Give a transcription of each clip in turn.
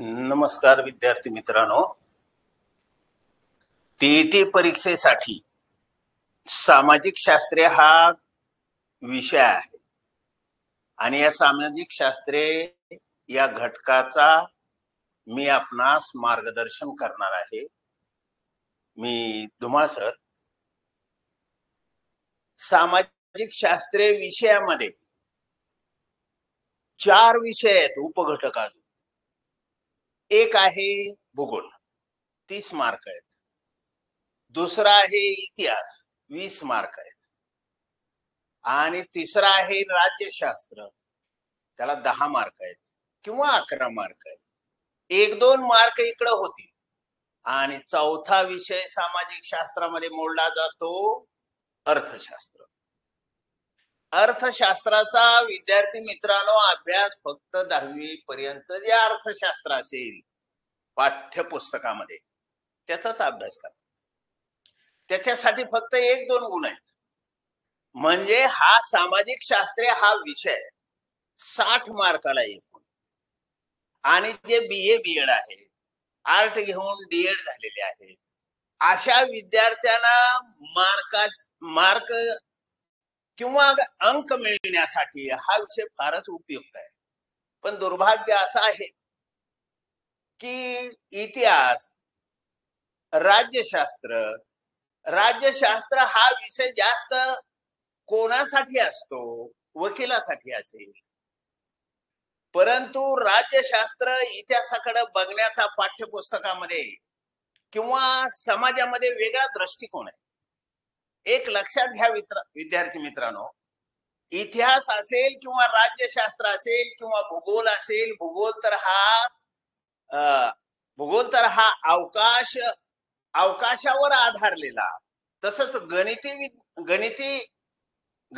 नमस्कार विद्यार्थी मित्रांनो, टीईटी परीक्षेसाठी सामाजिक शास्त्रे हा विषय आहे आणि या सामाजिक शास्त्रे या घटकाचा मी आपणास मार्गदर्शन करणार आहे। मी धुमाळ सर। सामाजिक शास्त्रे विषयामध्ये 4 विषय आहेत उपघटकात। एक आहे भूगोल 30 मार्क आहेत, दुसरा आहे इतिहास 20 मार्क आहेत आणि तिसरा आहे राज्यशास्त्र, त्याला 10 मार्क आहेत किंवा 11 मार्क आहेत। 1-2 मार्क इकडे होतील आणि चौथा विषय सामाजिक शास्त्रामध्ये मोडला जातो अर्थशास्त्र। अर्थशास्त्राचा विद्यार्थी मित्रांनो अभ्यास फक्त 10वी पर्यंत जे अर्थशास्त्र असेल पाठ्यपुस्तकामध्ये त्याचाच अभ्यास करा। त्याच्यासाठी फक्त 1-2 गुण आहेत, म्हणजे हा सामाजिक शास्त्रे हा विषय 60 मार्काला एकूण। आणि जे बीए बीएड आहेत, आर्ट घेऊन डीएड झालेले आहेत, अशा विद्यार्थ्यांना मार्क किंवा अंक मिळण्यासाठी हा विषय फारच उपयुक्त आहे। पण दुर्भाग्य असं आहे की इतिहास, राज्यशास्त्र हा विषय जास्त कोणासाठी असतो? वकिलासाठी असेल, परंतु राज्यशास्त्र इतिहासाकडे बघण्याचा पाठ्यपुस्तकामध्ये किंवा समाजामध्ये वेगळा दृष्टिकोन आहे। एक लक्षात घ्या विद्यार्थी मित्रांनो, इतिहास असेल किंवा राज्यशास्त्र असेल किंवा भूगोल असेल, भूगोल तर हा अवकाशावर आधारलेला, तसंच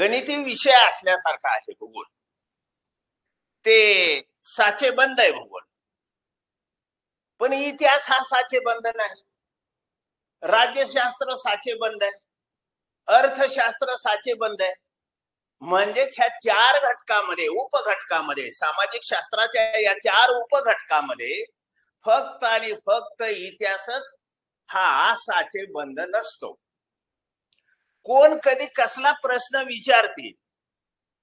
गणिती विषय असल्यासारखा आहे भूगोल। ते साचेबंद आहे भूगोल, पण इतिहास हा साचेबंद नाही। राज्यशास्त्र साचेबंद आहे, अर्थशास्त्र साचेबंद आहे। म्हणजेच ह्या 4 घटकामध्ये उपघटकामध्ये सामाजिक शास्त्राच्या या 4 उपघटकामध्ये फक्त आणि फक्त इतिहासच हा साचेबंद नसतो। कोण कधी कसला प्रश्न विचारतील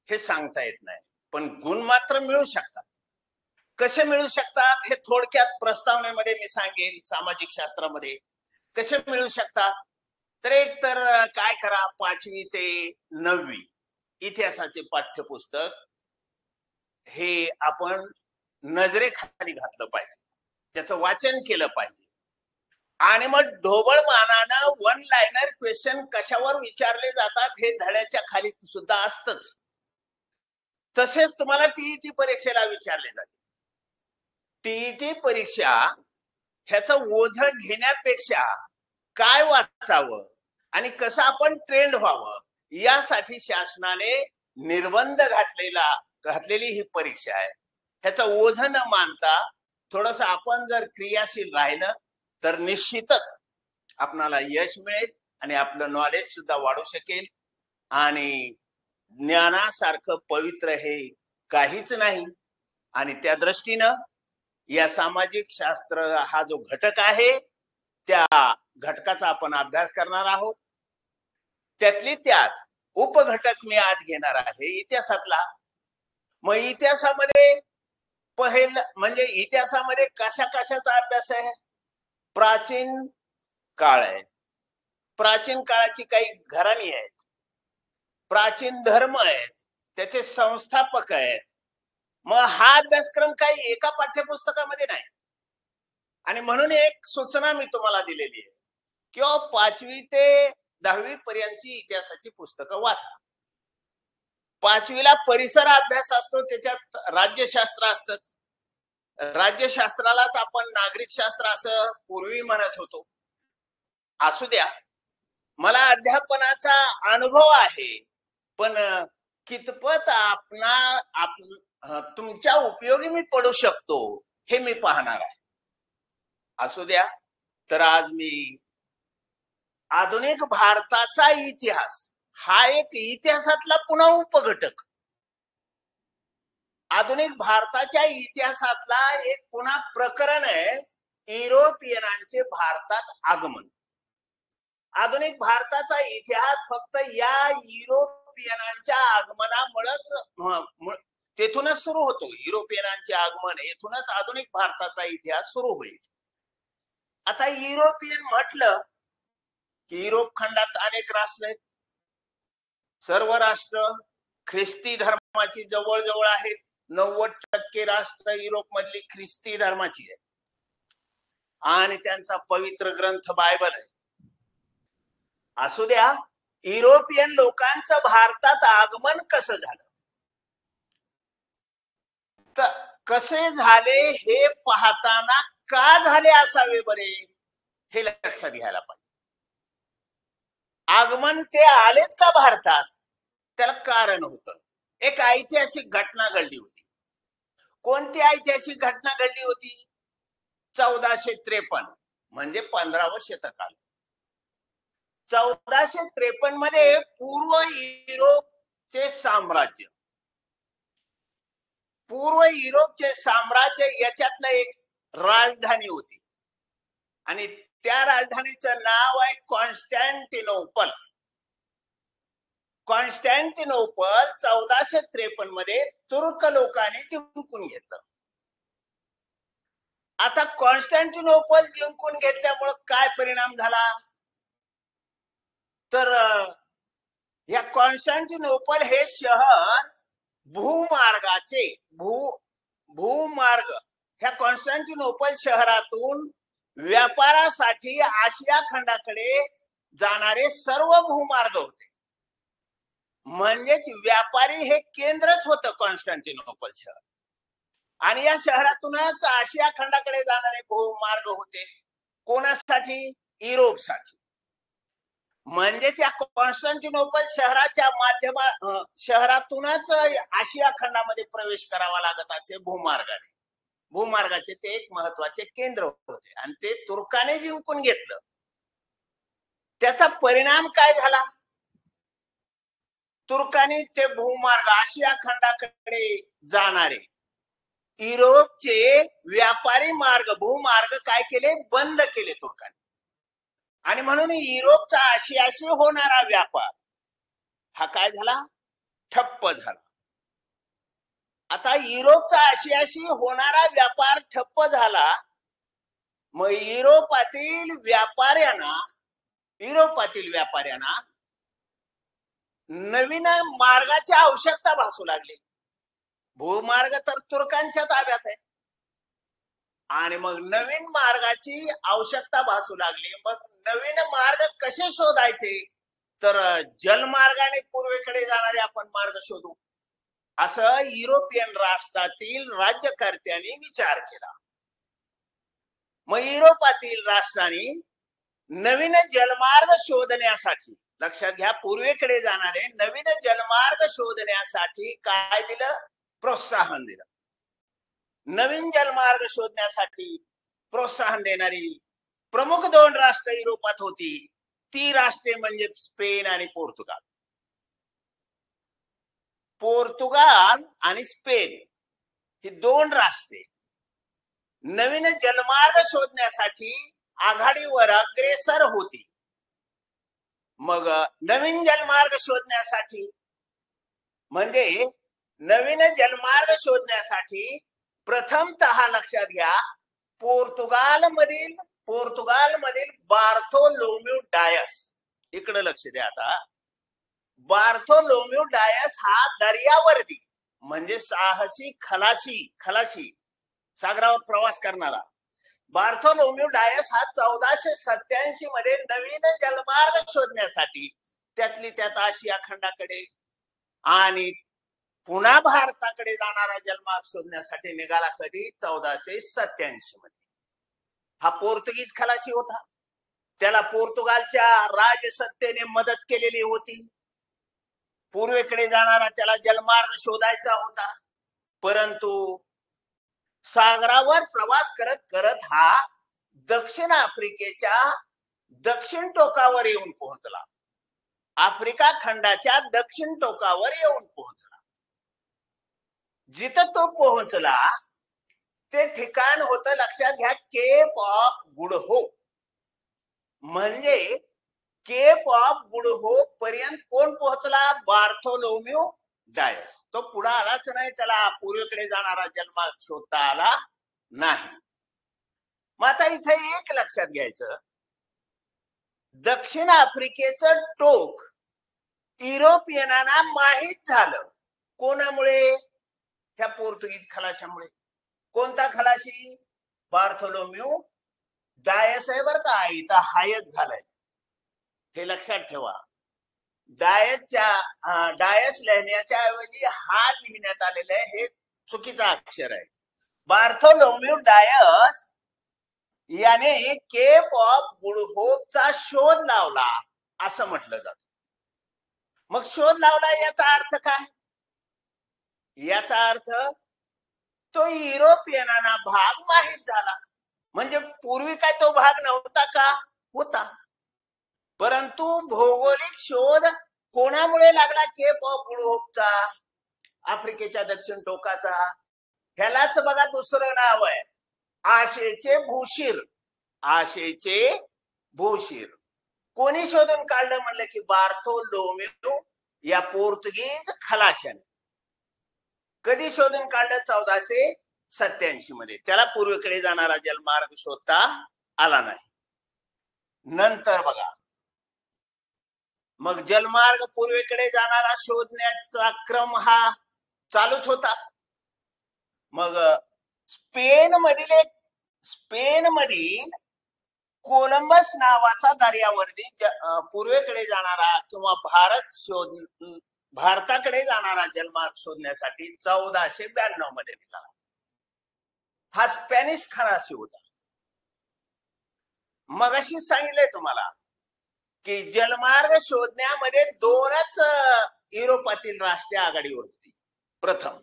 हे सांगता येत नाही, पण गुण मात्र मिळू शकतात। कसे मिळू शकतात हे थोडक्यात प्रस्तावनेमध्ये मी सांगेन। सामाजिक शास्त्रामध्ये कसे मिळू शकतात तर एक तर काय करा, 5वी ते 9वी इतिहासाचे पाठ्यपुस्तक हे आपण नजरेखाली घातलं पाहिजे, त्याचं वाचन केलं पाहिजे आणि मग ढोबळ मानानं 1 लाइनर क्वेश्चन कशावर विचारले जातात हे धड्याच्या खाली सुद्धा असतच। तसेच तुम्हाला टीईटी परीक्षेला विचारले जाते। टीईटी परीक्षा ह्याचं ओझं घेण्यापेक्षा काय वाचावं आणि कसं आपण ट्रेंड व्हावं यासाठी शासनाने निर्बंध घातलेली ही परीक्षा आहे। ह्याचं ओझं न मानता थोडस आपण जर क्रियाशील राहिलं तर निश्चितच आपणाला यश मिळेल आणि आपलं नॉलेज सुद्धा वाढू शकेल। आणि ज्ञानासारखं पवित्र हे काहीच नाही आणि त्या दृष्टीनं या सामाजिक शास्त्र हा जो घटक आहे त्या घटकाचा आपण अभ्यास करणार आहोत। त्यातली त्यात उपघटक मी आज घेणार आहे इतिहासातला। मग इतिहासामध्ये पहिलं म्हणजे इतिहासामध्ये कशाचा अभ्यास आहे? प्राचीन काळ आहे, प्राचीन काळाची काही घराणी आहेत, प्राचीन धर्म आहेत, त्याचे संस्थापक आहेत। मग हा अभ्यासक्रम काही एका पाठ्यपुस्तकामध्ये नाही आणि म्हणून एक सूचना मी तुम्हाला दिलेली आहे की 5वी ते 10वी पर्यंतची इतिहासाची पुस्तकं वाचा। 5वीला परिसर अभ्यास असतो, त्याच्यात राज्यशास्त्र असतच। राज्यशास्त्रालाच आपण नागरिक शास्त्र असं पूर्वी म्हणत होतो। असू द्या, मला अध्यापनाचा अनुभव आहे, पण कितपत तुमच्या उपयोगी मी पडू शकतो हे मी पाहणार आहे। असू द्या, तर आज मी आधुनिक भारताचा इतिहास हा एक इतिहासातला पुन्हा उपघटक आधुनिक भारताच्या इतिहासातला एक पुन्हा प्रकरण आहे युरोपियनांचे भारतात आगमन. आधुनिक भारताचा इतिहास फक्त या युरोपियनांच्या आगमनामुळेच तेथूनच सुरू होतो. युरोपियनांचे आगमन येथूनच आधुनिक भारताचा इतिहास सुरू होईल. आता युरोपियन म्हटलं की युरोप खंडात अनेक राष्ट्र आहेत. सर्व राष्ट्र ख्रिस्ती धर्माची जवळजवळ आहेत. 90% राष्ट्र युरोप मधली ख्रिस्ती धर्माची आहेत आणि त्यांचा पवित्र ग्रंथ बायबल आहे. असू द्या, युरोपियन लोकांचं भारतात आगमन कसं झालं, तर कसे झाले हे पाहताना का झाले असावे बरे हे लक्षात घ्यायला पाहिजे. आगमन ते आलेच का भारतात, त्याला कारण होतं. एक ऐतिहासिक घटना घडली होती. कोणती ऐतिहासिक घटना घडली होती? 1453 म्हणजे 15व शतक आलं. 1453 मध्ये पूर्व युरोपचे साम्राज्य, याच्यातलं एक राजधानी होती आणि त्या राजधानीचं नाव आहे कॉन्स्टँटिनोपल. 1453 मध्ये तुर्क लोकांनी जिंकून घेतलं. आता कॉन्स्टँटिनोपल जिंकून घेतल्यामुळे काय परिणाम झाला, तर या कॉन्स्टँटिनोपल हे शहर भूमार्ग ह्या कॉन्स्टँटिनोपल शहरातून व्यापारासाठी आशिया खंडाकडे जाणारे सर्व भूमार्ग होते. म्हणजेच व्यापारी हे केंद्रच होतं कॉन्स्टँटिनोपल शहर. आणि या शहरातूनच आशिया खंडाकडे जाणारे भूमार्ग होते. कोणासाठी? युरोपसाठी. म्हणजेच या कॉन्स्टँटिनोपल शहरातूनच आशिया खंडामध्ये प्रवेश करावा लागत असे भूमार्गाने. भूमार्गाचे ते एक महत्वाचे केंद्र होते आणि ते तुर्काने जिंकून घेतलं. त्याचा परिणाम काय झाला? तुर्काने ते भूमार्ग, आशिया खंडाकडे जाणारे युरोपचे व्यापारी मार्ग, भूमार्ग काय केले? बंद केले तुर्काने. आणि म्हणून युरोपचा आशियाशी होणारा व्यापार हा काय झाला? ठप्प झाला. आता युरोपचा आशियाशी होणारा व्यापार ठप्प झाला. मग युरोपातील व्यापाऱ्यांना नवीन मार्गाची आवश्यकता भासू लागली. भूमार्ग तर तुर्कांच्या ताब्यात आहे आणि मग नवीन मार्गाची आवश्यकता भासू लागली. मग नवीन मार्ग कसे शोधायचे, तर जलमार्गाने पूर्वेकडे जाणारे आपण मार्ग शोधू, असं युरोपियन राष्ट्रातील राज्यकर्त्यांनी विचार केला. मग युरोपातील राष्ट्रांनी नवीन जलमार्ग शोधण्यासाठी, लक्षात घ्या, पूर्वेकडे जाणारे नवीन जलमार्ग शोधण्यासाठी काय दिलं? प्रोत्साहन दिलं. नवीन जलमार्ग शोधण्यासाठी प्रोत्साहन देणारी प्रमुख 2 राष्ट्र युरोपात होती. ती राष्ट्रे म्हणजे स्पेन आणि पोर्तुगाल. पोर्तुगाल आणि स्पेन ही 2 राष्ट्रे नवीन जलमार्ग शोधण्यासाठी आघाडीवर अग्रेसर होती. मग नवीन जलमार्ग शोधण्यासाठी प्रथमतः लक्षात घ्या, पोर्तुगाल मधील बार्थोलोम्यू डायस, इकडे लक्ष द्या. आता बार्थोलोम्यू डायस हा दर्यावर्दी म्हणजे साहसी खलाशी सागरावर प्रवास करणारा बार्थोलोम्यू डायस हा 1487 मध्ये नवीन जलमार्ग शोधण्यासाठी त्यातली त्यात आशिया खंडाकडे आणि पुन्हा भारताकडे जाणारा जलमार्ग शोधण्यासाठी निघाला. कधी? 1487 मध्ये. हा पोर्तुगीज खलाशी होता. त्याला पोर्तुगालच्या राजसत्तेने मदत केलेली होती. पूर्वेकडे जाणारा त्याला जलमार्ग शोधायचा होता. परंतु सागरावर प्रवास करत करत हा दक्षिण आफ्रिकेच्या दक्षिण टोकावर येऊन पोहोचला. आफ्रिका खंडाच्या दक्षिण टोकावर येऊन पोहोचला. जिथं तो पोहोचला ते ठिकाण होतं, लक्षात घ्या, केप ऑफ गुड होप. म्हणजे केप ऑफ गुड होप पर्यंत कोण पोहोचला? Bartholomew Dias. तो पुढे आलाच नाही, त्याला पूर्वेकडे जाणारा जलमार्ग शोधता आला नाही. मग आता इथे एक लक्षात घ्यायचं, दक्षिण आफ्रिकेचं टोक युरोपियनांना माहीत झालं. कोणामुळे? त्या पोर्तुगीज खलाशामुळे. कोणता खलाशी? बार्थोलोम्यू डायस आहे बरं का, इथं हायच झालाय, हे लक्षात ठेवा. डायस लिहिण्याच्या ऐवजी हा लिहिण्यात आलेलं आहे, हे चुकीचं अक्षर आहे. बार्थोलोम्यू डायस याने केप ऑफ गुड होपचा शोध लावला असं म्हटलं जातं. मग शोध लावला याचा अर्थ काय? याचा अर्थ तो युरोपियनांना भाग माहीत झाला. म्हणजे पूर्वी काय तो भाग नव्हता का? होता. परंतु भौगोलिक शोध कोणामुळे लागला? केप ऑफ गुड होपचा, आफ्रिकेच्या दक्षिण टोकाचा. ह्यालाच बघा दुसरं नाव आहे, आशेचे भूशिर. आशेचे भूशिर कोणी शोधून काढलं? म्हणलं की बार्थोलोम्यू या पोर्तुगीज खलाशाने. कधी शोधून काढलं? 1487 मध्ये. त्याला पूर्वेकडे जाणारा जलमार्ग शोधता आला नाही. नंतर बघा, मग जलमार्ग पूर्वेकडे जाणारा शोधण्याचा क्रम हा चालूच होता. मग स्पेन मधील कोलंबस नावाचा दर्यावर्दी पूर्वेकडे जाणारा किंवा भारताकडे जाणारा जलमार्ग शोधण्यासाठी 1492 मध्ये निघाला. हा स्पॅनिश खलाशी होता. मगाशी सांगितलंय तुम्हाला की जलमार्ग शोधण्यामध्ये दोनच युरोपातील राष्ट्रे आघाडीवर होती. प्रथम,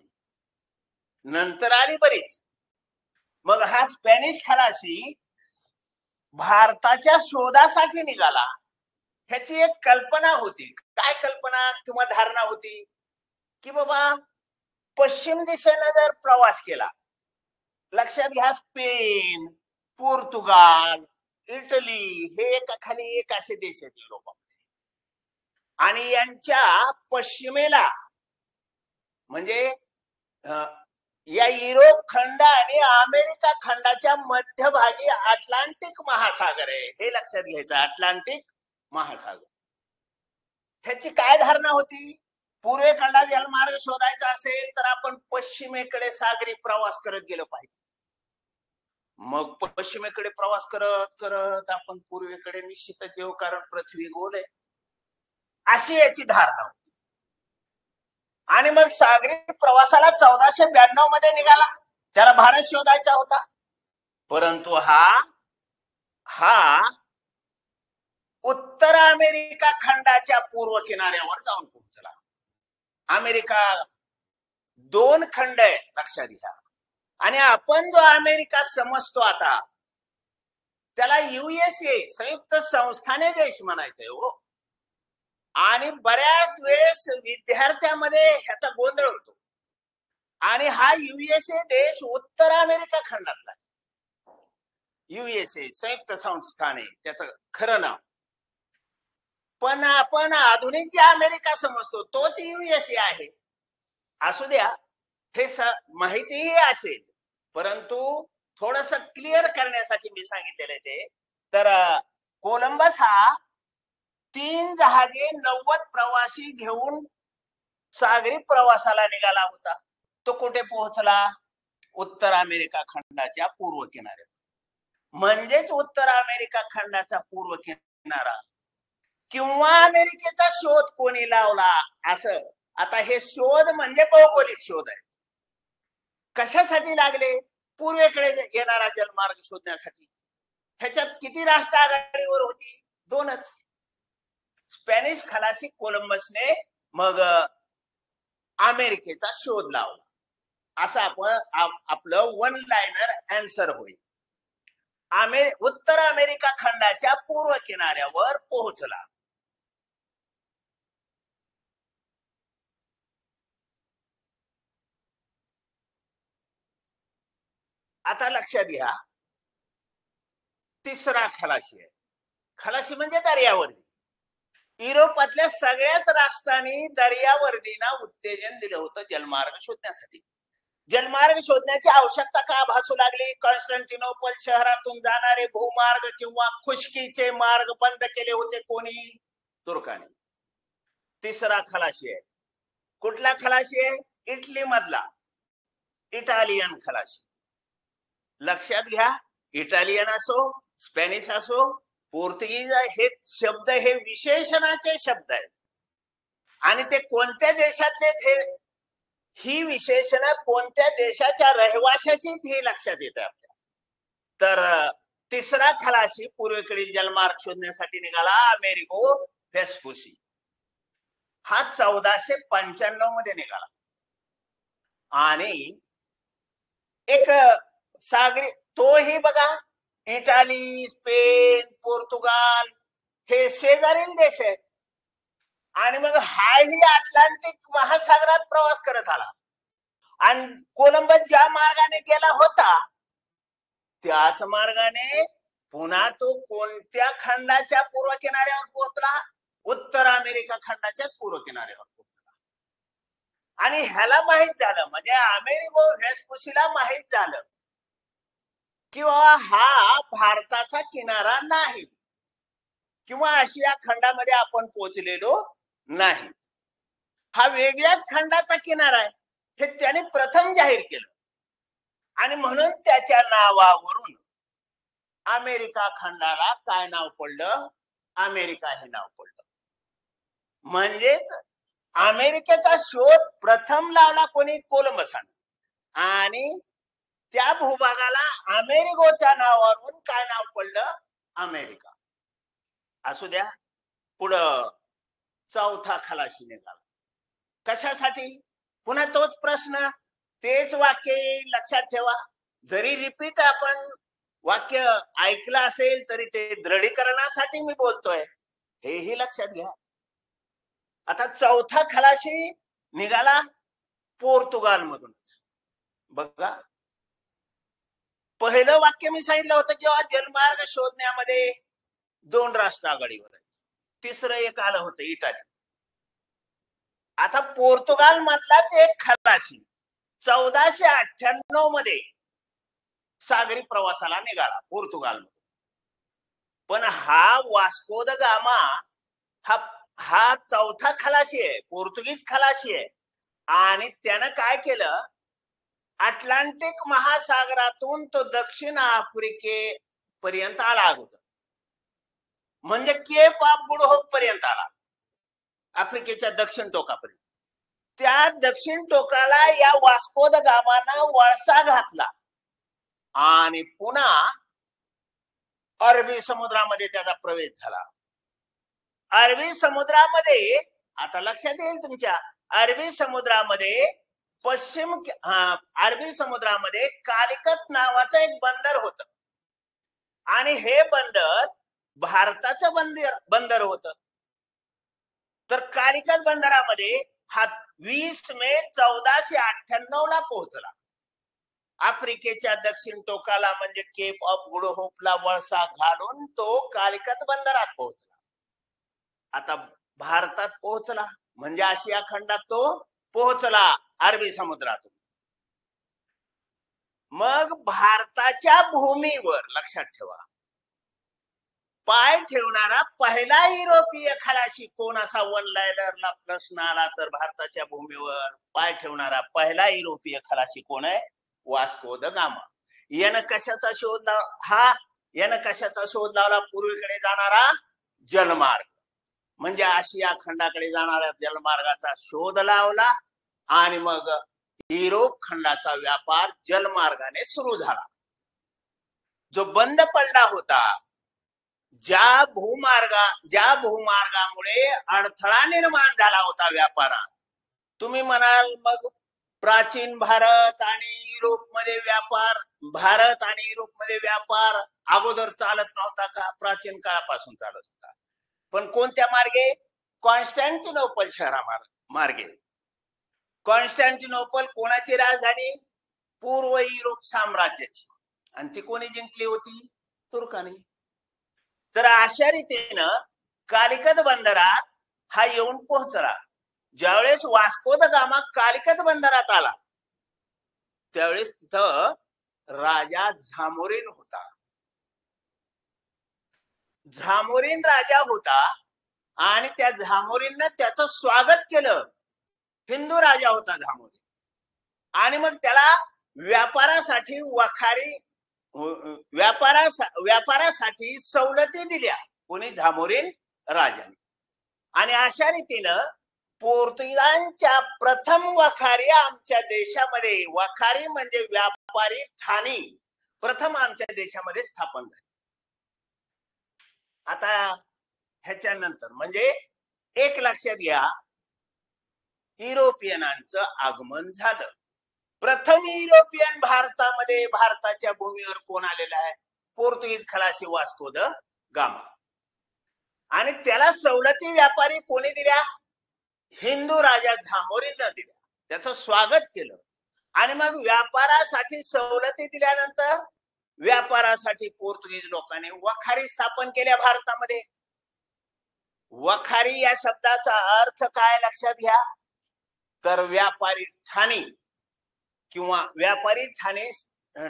नंतर आली बरीच. मग हा स्पॅनिश खलाशी भारताच्या शोधासाठी निघाला. ह्याची एक कल्पना होती. काय कल्पना किंवा धारणा होती? की बाबा पश्चिम दिशेने जर प्रवास केला, लक्षात घ्या, स्पेन, पोर्तुगाल, इटली हे एकाखाली एक असे देश आहेत युरोपामध्ये, आणि यांच्या पश्चिमेला म्हणजे या युरोप खंड आणि अमेरिका खंडाच्या मध्यभागी अटलांटिक महासागर आहे. हे लक्षात घ्यायचं, अटलांटिक महासागर. ह्याची काय धारणा होती? पूर्वेकडला जलमार्ग शोधायचा असेल तर आपण पश्चिमेकडे सागरी प्रवास करत गेलो पाहिजे. मग पश्चिमेकडे प्रवास करत करत आपण पूर्वेकडे निश्चितच येऊ, कारण पृथ्वी गोल आहे, अशी याची धारणा होती. आणि मग सागरी प्रवासाला 1492 मध्ये निघाला. त्याला भारत शोधायचा होता. परंतु हा उत्तर अमेरिका खंडाच्या पूर्व किनाऱ्यावर जाऊन पोहोचला. अमेरिका 2 खंड आहे, लक्षात घ्या. आणि आपण जो अमेरिका समजतो आता, त्याला USA संयुक्त संस्थाने देश म्हणायचंय हो. आणि बऱ्याच वेळेस विद्यार्थ्यामध्ये ह्याचा गोंधळ होतो. आणि हा USA देश उत्तर अमेरिका खंडातला. USA संयुक्त संस्थाने त्याचं खरं नाव. पण आपण आधुनिक जे अमेरिका समजतो तोच USA आहे. असू द्या, हे माहितीही असेल, परंतु थोडस क्लिअर करण्यासाठी मी सांगितलेलं आहे ते. तर कोलंबस हा 3 जहाजे 90 प्रवासी घेऊन सागरी प्रवासाला निघाला होता. तो कुठे पोहोचला? उत्तर अमेरिका खंडाच्या पूर्व किनाऱ्यावर. म्हणजेच उत्तर अमेरिका खंडाचा पूर्व किनारा किंवा अमेरिकेचा शोध कोणी लावला असं. आता हे शोध म्हणजे भौगोलिक शोध आहे. कशासाठी लागले? पूर्वेकडे येणारा जलमार्ग शोधण्यासाठी. ह्याच्यात किती राष्ट्र आघाडीवर होती? 2च. स्पॅनिश खलाशी कोलंबसने मग अमेरिकेचा शोध लावला. असं आपलं 1 लाइनर आन्सर होईल. उत्तर अमेरिका खंडाच्या पूर्व किनाऱ्यावर पोहोचला. आता लक्षात घ्या, तिसरा खलाशी आहे. खलाशी म्हणजे दर्यावर्दी. युरोपातल्या सगळ्याच राष्ट्रांनी दर्यावर्दीना उत्तेजन दिलं होतं जलमार्ग शोधण्यासाठी. जलमार्ग शोधण्याची आवश्यकता का भासू लागली? कॉन्स्टँटिनोपल शहरातून जाणारे भूमार्ग किंवा खुष्कीचे मार्ग बंद केले होते कोणी? तुर्कांनी. तिसरा खलाशी आहे. कुठला खलाशी आहे? इटली मधला इटालियन खलाशी. लक्षात घ्या, इटालियन असो, स्पॅनिश असो, पोर्तुगीज, हे शब्द हे विशेषणाचे शब्द आहेत. आणि ते कोणत्या देशातले, ही विशेषणं कोणत्या देशाच्या रहिवाशाची हे लक्षात येते आपल्याला. तर तिसरा खलाशी पूर्वेकडील जलमार्ग शोधण्यासाठी निघाला अमेरिगो वेस्पुसी. हा 1495 मध्ये निघाला. आणि एक सागरी, तोही बघा, इटाली, स्पेन, पोर्तुगाल हे शेजारील देश आहेत. आणि मग हाही अटलांटिक महासागरात प्रवास करत आला. आणि कोलंबस ज्या मार्गाने गेला होता त्याच मार्गाने पुन्हा तो कोणत्या खंडाच्या पूर्व किनाऱ्यावर पोहोचला? उत्तर अमेरिका खंडाच्याच पूर्व किनाऱ्यावर पोहोचला. आणि ह्याला माहित झालं, म्हणजे अमेरिगो वेस्पुसीला माहित झालं किंवा हा भारताचा किनारा नाही किंवा आशिया खंडामध्ये आपण पोहोचलेलो नाही, हा वेगळ्याच खंडाचा किनारा आहे, हे त्याने प्रथम जाहीर केलं. आणि म्हणून त्याच्या नावावरून अमेरिका खंडाला काय नाव पडलं? अमेरिका हे नाव पडलं. म्हणजेच अमेरिकेचा शोध प्रथम लावला कोणी? कोलंबसाने. आणि त्या भूभागाला अमेरिगोच्या नावावरून काय नाव पडलं? अमेरिका. असू द्या. पुढं चौथा खलाशी निघाला. कशासाठी? पुन्हा तोच प्रश्न, तेच वाक्य लक्षात ठेवा. जरी रिपीट आपण वाक्य ऐकलं असेल तरी ते दृढीकरणासाठी मी बोलतोय, हेही लक्षात घ्या. आता चौथा खलाशी निघाला पोर्तुगाल मधूनच. बघा, पहिलं वाक्य मी सांगितलं होतं जेव्हा जलमार्ग शोधण्यामध्ये 2 राष्ट्र आघाडीवर आहेत, तिसरं एक आलं होतं इटाली. आता पोर्तुगाल मधलाच एक खलाशी 1498 मध्ये सागरी प्रवासाला निघाला पोर्तुगाल मध्ये. पण हा वास्को द गामा हा चौथा खलाशी आहे, पोर्तुगीज खलाशी आहे. आणि त्यानं काय केलं? अटलांटिक महासागरातून तो दक्षिण आफ्रिकेपर्यंत आला अगोदर, म्हणजे केप ऑफ गुड होप पर्यंत आला, आफ्रिकेच्या दक्षिण टोकापर्यंत. त्या दक्षिण टोकाला या वास्को द गामानं वळसा घातला आणि पुन्हा अरबी समुद्रामध्ये त्याचा प्रवेश झाला. अरबी समुद्रामध्ये, आता लक्षात येईल तुमच्या, अरबी समुद्रामध्ये अरबी समुद्रामध्ये कालिकत नावाचं एक बंदर होतं. आणि हे बंदर भारताचं बंदर होतं. तर कालिकत बंदरामध्ये हा 20 मे 1498 ला पोहोचला. आफ्रिकेच्या दक्षिण टोकाला म्हणजे केप ऑफ गुड होपला वळसा घालून तो कालिकत बंदरात पोहोचला. आता भारतात पोहोचला म्हणजे आशिया खंडात तो पोहोचला अरबी समुद्रातून. मग भारताच्या भूमीवर, लक्षात ठेवा, पाय ठेवणारा पहिला युरोपीय खलाशी कोण असा? वन लायनरला प्रश्न आला तर भारताच्या भूमीवर पाय ठेवणारा पहिला युरोपीय खलाशी कोण आहे? Vasco the gamma. यानं कशाचा शोध लावला? यानं कशाचा शोध लावला? पूर्वेकडे जाणारा जलमार्ग, म्हणजे आशिया खंडाकडे जाणाऱ्या जलमार्गाचा शोध लावला. आणि मग युरोप खंडाचा व्यापार जलमार्गाने सुरू झाला. जो बंद पडला होता, ज्या भूमार्गामुळे अडथळा निर्माण झाला होता व्यापारात. तुम्ही म्हणाल मग प्राचीन भारत आणि युरोपमध्ये व्यापार, भारत आणि युरोपमध्ये व्यापार अगोदर चालत नव्हता का? प्राचीन काळापासून चालत होता. पण कोणत्या मार्गे? कॉन्स्टँटिनोपल शहरामार्गे. कॉन्स्टँटिनोपल कोणाची राजधानी? पूर्व युरोप साम्राज्याची. आणि ती कोणी जिंकली होती? तुर्कांनी. तर अशा रीतीनं कालिकत बंदरात हा येऊन पोहोचला. ज्यावेळेस वास्को द गामा कालिकत बंदरात आला त्यावेळेस तिथं राजा झामोरीन होता. झामोरीन राजा होता आणि त्या झामोरीननं त्याचं स्वागत केलं. हिंदू राजा होता झामोरीन. आणि मग त्याला व्यापारासाठी वखारी व्यापारासाठी सवलती दिल्या कोणी? झामोरीन राजाने. आणि अशा रीतीनं पोर्तुगीजांच्या प्रथम वखारी आमच्या देशामध्ये, वखारी म्हणजे व्यापारी ठाणी, प्रथम आमच्या देशामध्ये स्थापन झाली. आता ह्याच्यानंतर म्हणजे एक लक्षात घ्या, युरोपियनांचं आगमन झालं. प्रथम युरोपियन भारतामध्ये, भारताच्या भूमीवर कोण आलेला आहे? पोर्तुगीज खलाशी वास्को द गामा. आणि त्याला सवलती व्यापारी कोणी दिल्या? हिंदू राजा झामोरीननं दिल्या. त्याचं स्वागत केलं. आणि मग व्यापारासाठी सवलती दिल्यानंतर व्यापारासाठी पोर्तुगीज लोकांनी वखारी स्थापन केल्या भारतामध्ये. वखारी या शब्दाचा अर्थ काय लक्षात घ्या, तर व्यापारी ठाणी किंवा व्यापारी ठाणे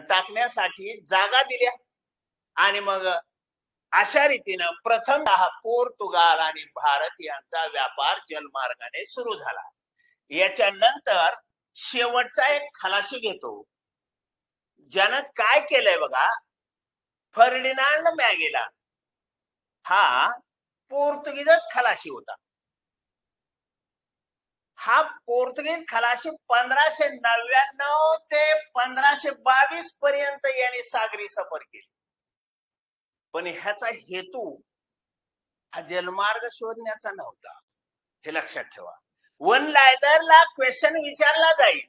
टाकण्यासाठी जागा दिल्या. आणि मग अशा रीतीनं प्रथमतः पोर्तुगाल आणि भारत यांचा व्यापार जलमार्गाने सुरू झाला. याच्यानंतर शेवटचा एक खलाशी घेतो, ज्यानं काय केलंय बघा. फर्डिनांड मॅगेलान हा पोर्तुगीजच खलाशी होता. हा पोर्तुगीज खलाशी 1599 ते 1522 पर्यंत यांनी सागरी सफर केली. पण ह्याचा हेतू हा जलमार्ग शोधण्याचा नव्हता, हे लक्षात ठेवा. वन लायनरला क्वेश्चन विचारला जाईल,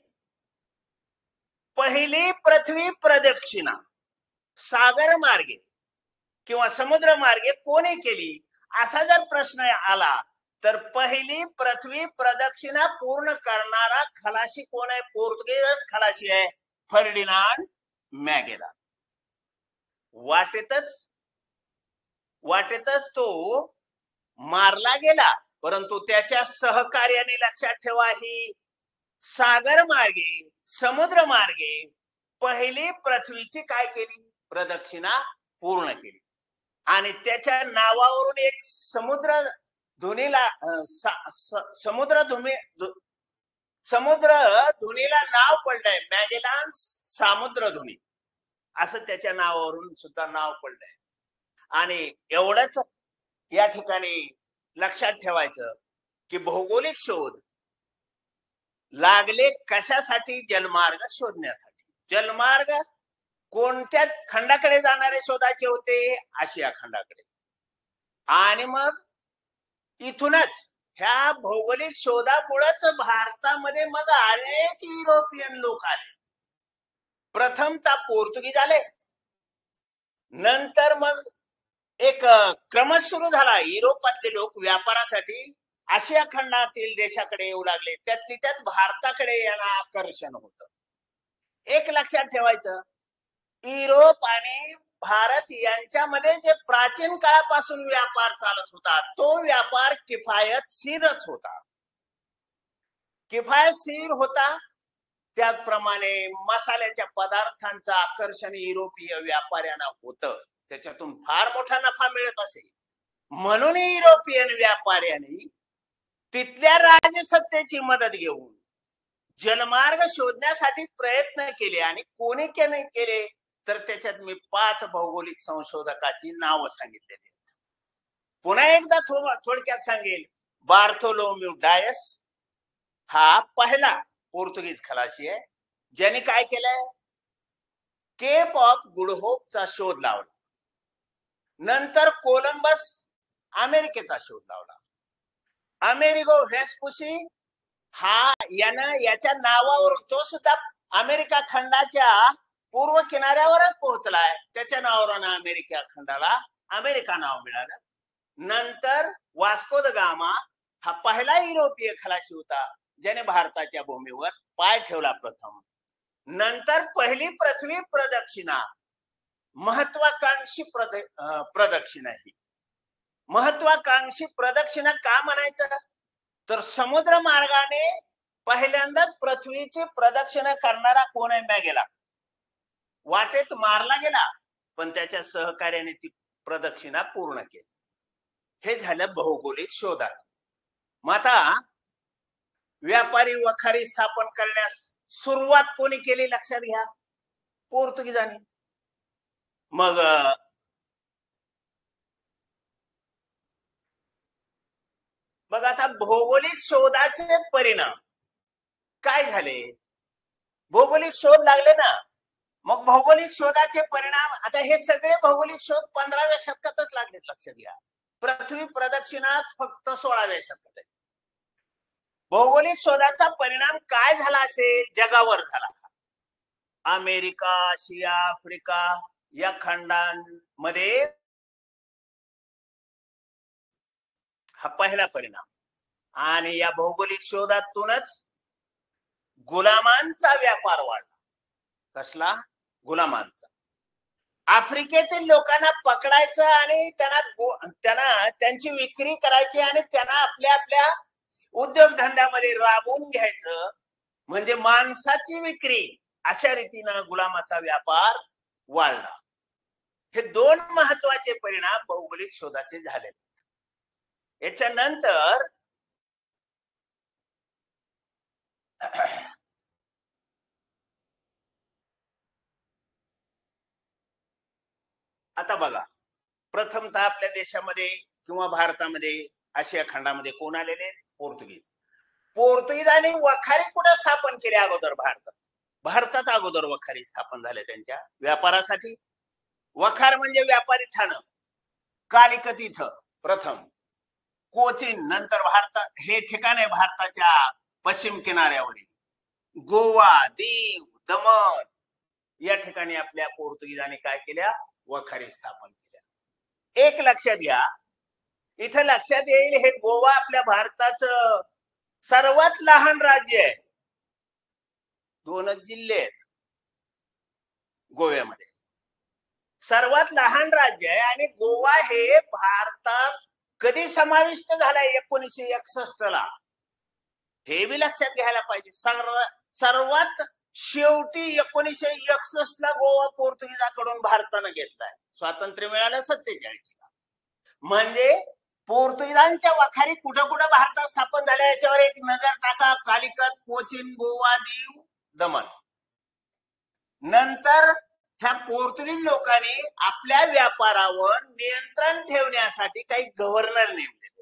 पहिली पृथ्वी प्रदक्षिणा सागर मार्गे किंवा समुद्र मार्गे कोणी केली, असा जर प्रश्न आला तर पहिली पृथ्वी प्रदक्षिणा पूर्ण करणारा खलाशी कोण आहे? पोर्तुगीज खलाशी आहे, फर्डिनांड मॅगेलान. वाटेतच तो मारला गेला, परंतु त्याच्या सहकार्याने लक्षात ठेवा, ही सागर मार्गे समुद्र मार्गे पहिली पृथ्वीची काय केली? प्रदक्षिणा पूर्ण केली. आणि त्याच्या नावावरून एक समुद्र धुनीला नाव पडलंय, मॅगेलान सामुद्रधुनी असं त्याच्या नावावरून सुद्धा नाव पडलंय. आणि एवढंच या ठिकाणी लक्षात ठेवायचं की भौगोलिक शोध लागले कशासाठी? जलमार्ग शोधण्यासाठी. जलमार्ग कोणत्या खंडाकडे जाणारे शोधाचे होते? आशिया खंडाकडे. आणि मग इथूनच ह्या भौगोलिक शोधामुळेच भारतामध्ये मग अनेक युरोपियन लोक आले. प्रथमतः पोर्तुगीज आले, नंतर मग एक क्रम सुरू झाला. युरोपातले लोक व्यापारासाठी आशिया खंडातील देशाकडे येऊ लागले. त्यात भारताकडे यांना आकर्षण होतं. एक लक्षात ठेवायचं, युरोप आणि भारत यांच्यामध्ये जे प्राचीन काळापासून व्यापार चालत होता, तो व्यापार किफायतशीरच होता. किफायतशीर होता. त्याचप्रमाणे मसाल्याच्या पदार्थांचं आकर्षण युरोपीय व्यापाऱ्यांना होतं. त्याच्यातून फार मोठा नफा मिळत असे. म्हणून युरोपियन व्यापाऱ्यांनी तिथल्या राजसत्तेची मदत घेऊन जलमार्ग शोधण्यासाठी प्रयत्न केले. आणि कोणी केले तर त्याच्यात मी 5 भौगोलिक संशोधकाची नावं सांगितलेली. पुन्हा एकदा थोडक्यात सांगेल. बार्थोलोम्यू डायस हा पहिला पोर्तुगीज खलाशी आहे, ज्याने काय केलंय? केप ऑफ गुड होपचा शोध लावला. नंतर कोलंबस अमेरिकेचा शोध लावला. अमेरिगो व्हेस्पुसी हा याच्या नावावरून, तो सुद्धा अमेरिका खंडाच्या पूर्व किनाऱ्यावरच पोहोचलाय. त्याच्या नावावरून अमेरिका खंडाला अमेरिका नाव मिळालं. नंतर वास्को द गामा हा पहिला युरोपीय खलाशी होता, ज्याने भारताच्या भूमीवर पाय ठेवला प्रथम. नंतर पहिली पृथ्वी प्रदक्षिणा महत्वाकांक्षी प्रदक्षिणा ही महत्वाकांक्षी प्रदक्षिणा का म्हणायचं तर समुद्र मार्गाने पहिल्यांदाच पृथ्वीची प्रदक्षिणा करणारा कोण गेला वाटेत मारला गेला पण त्याच्या सहकार्याने ती प्रदक्षिणा पूर्ण केली हे झालं भौगोलिक शोधाचं मग आता व्यापारी वखारी स्थापन करण्यास सुरुवात कोणी केली लक्षात घ्या पोर्तुगीजांनी मग आता भौगोलिक शोधाचे परिणाम काय झाले भौगोलिक शोध लागले ना मग भौगोलिक शोधाचे परिणाम आता हे सगळे भौगोलिक शोध 15व्या शतकातच लागलेत लक्षात घ्या पृथ्वी प्रदक्षिणात फक्त 16व्या शतकात भौगोलिक शोधाचा परिणाम काय झाला असेल जगावर झाला अमेरिका आशिया आफ्रिका या खंडांमध्ये हा पहिला परिणाम आणि या भौगोलिक शोधातूनच गुलामांचा व्यापार वाढला कसला गुलामांचा आफ्रिकेतील लोकांना पकडायचं आणि त्यांना त्यांची विक्री करायची आणि त्यांना आपल्या उद्योगधंद्यामध्ये राबवून घ्यायचं म्हणजे माणसाची विक्री अशा रीतीनं गुलामाचा व्यापार वाढला हे दोन महत्वाचे परिणाम भौगोलिक शोधाचे झाले याच्यानंतर आता बघा प्रथमतः आपल्या देशामध्ये किंवा भारतामध्ये आशिया खंडामध्ये कोण आलेले पोर्तुगीजांनी वखारी कुठे स्थापन केले अगोदर भारतात अगोदर वखारी स्थापन झाले त्यांच्या व्यापारासाठी वखार म्हणजे व्यापारी ठाणं कालिकत इथं प्रथम कोचीन नंतर भारतात हे ठिकाण आहे भारताच्या पश्चिम किनाऱ्यावरील गोवा दीव दमण या ठिकाणी आपल्या पोर्तुगीजांनी काय केल्या वखारी स्थापन केल्या एक लक्षात घ्या इथं लक्षात येईल हे गोवा आपल्या भारताचं सर्वात लहान राज्य आहे 2च जिल्हे आहेत गोव्यामध्ये सर्वात लहान राज्य आहे आणि गोवा हे भारतात कधी समाविष्ट झालाय 1961 ला हे बी लक्षात घ्यायला पाहिजे सर्वात शेवटी 1961 ला गोवा पोर्तुगीजाकडून भारतानं घेतलाय स्वातंत्र्य मिळालं 47 ला म्हणजे पोर्तुगीजांच्या वखारी कुठं कुठं भारतात स्थापन झाल्या याच्यावर एक नजर टाका कालिकत कोचीन गोवा दीव दमण नंतर ह्या पोर्तुगीज लोकांनी आपल्या व्यापारावर नियंत्रण ठेवण्यासाठी काही गव्हर्नर नेमलेले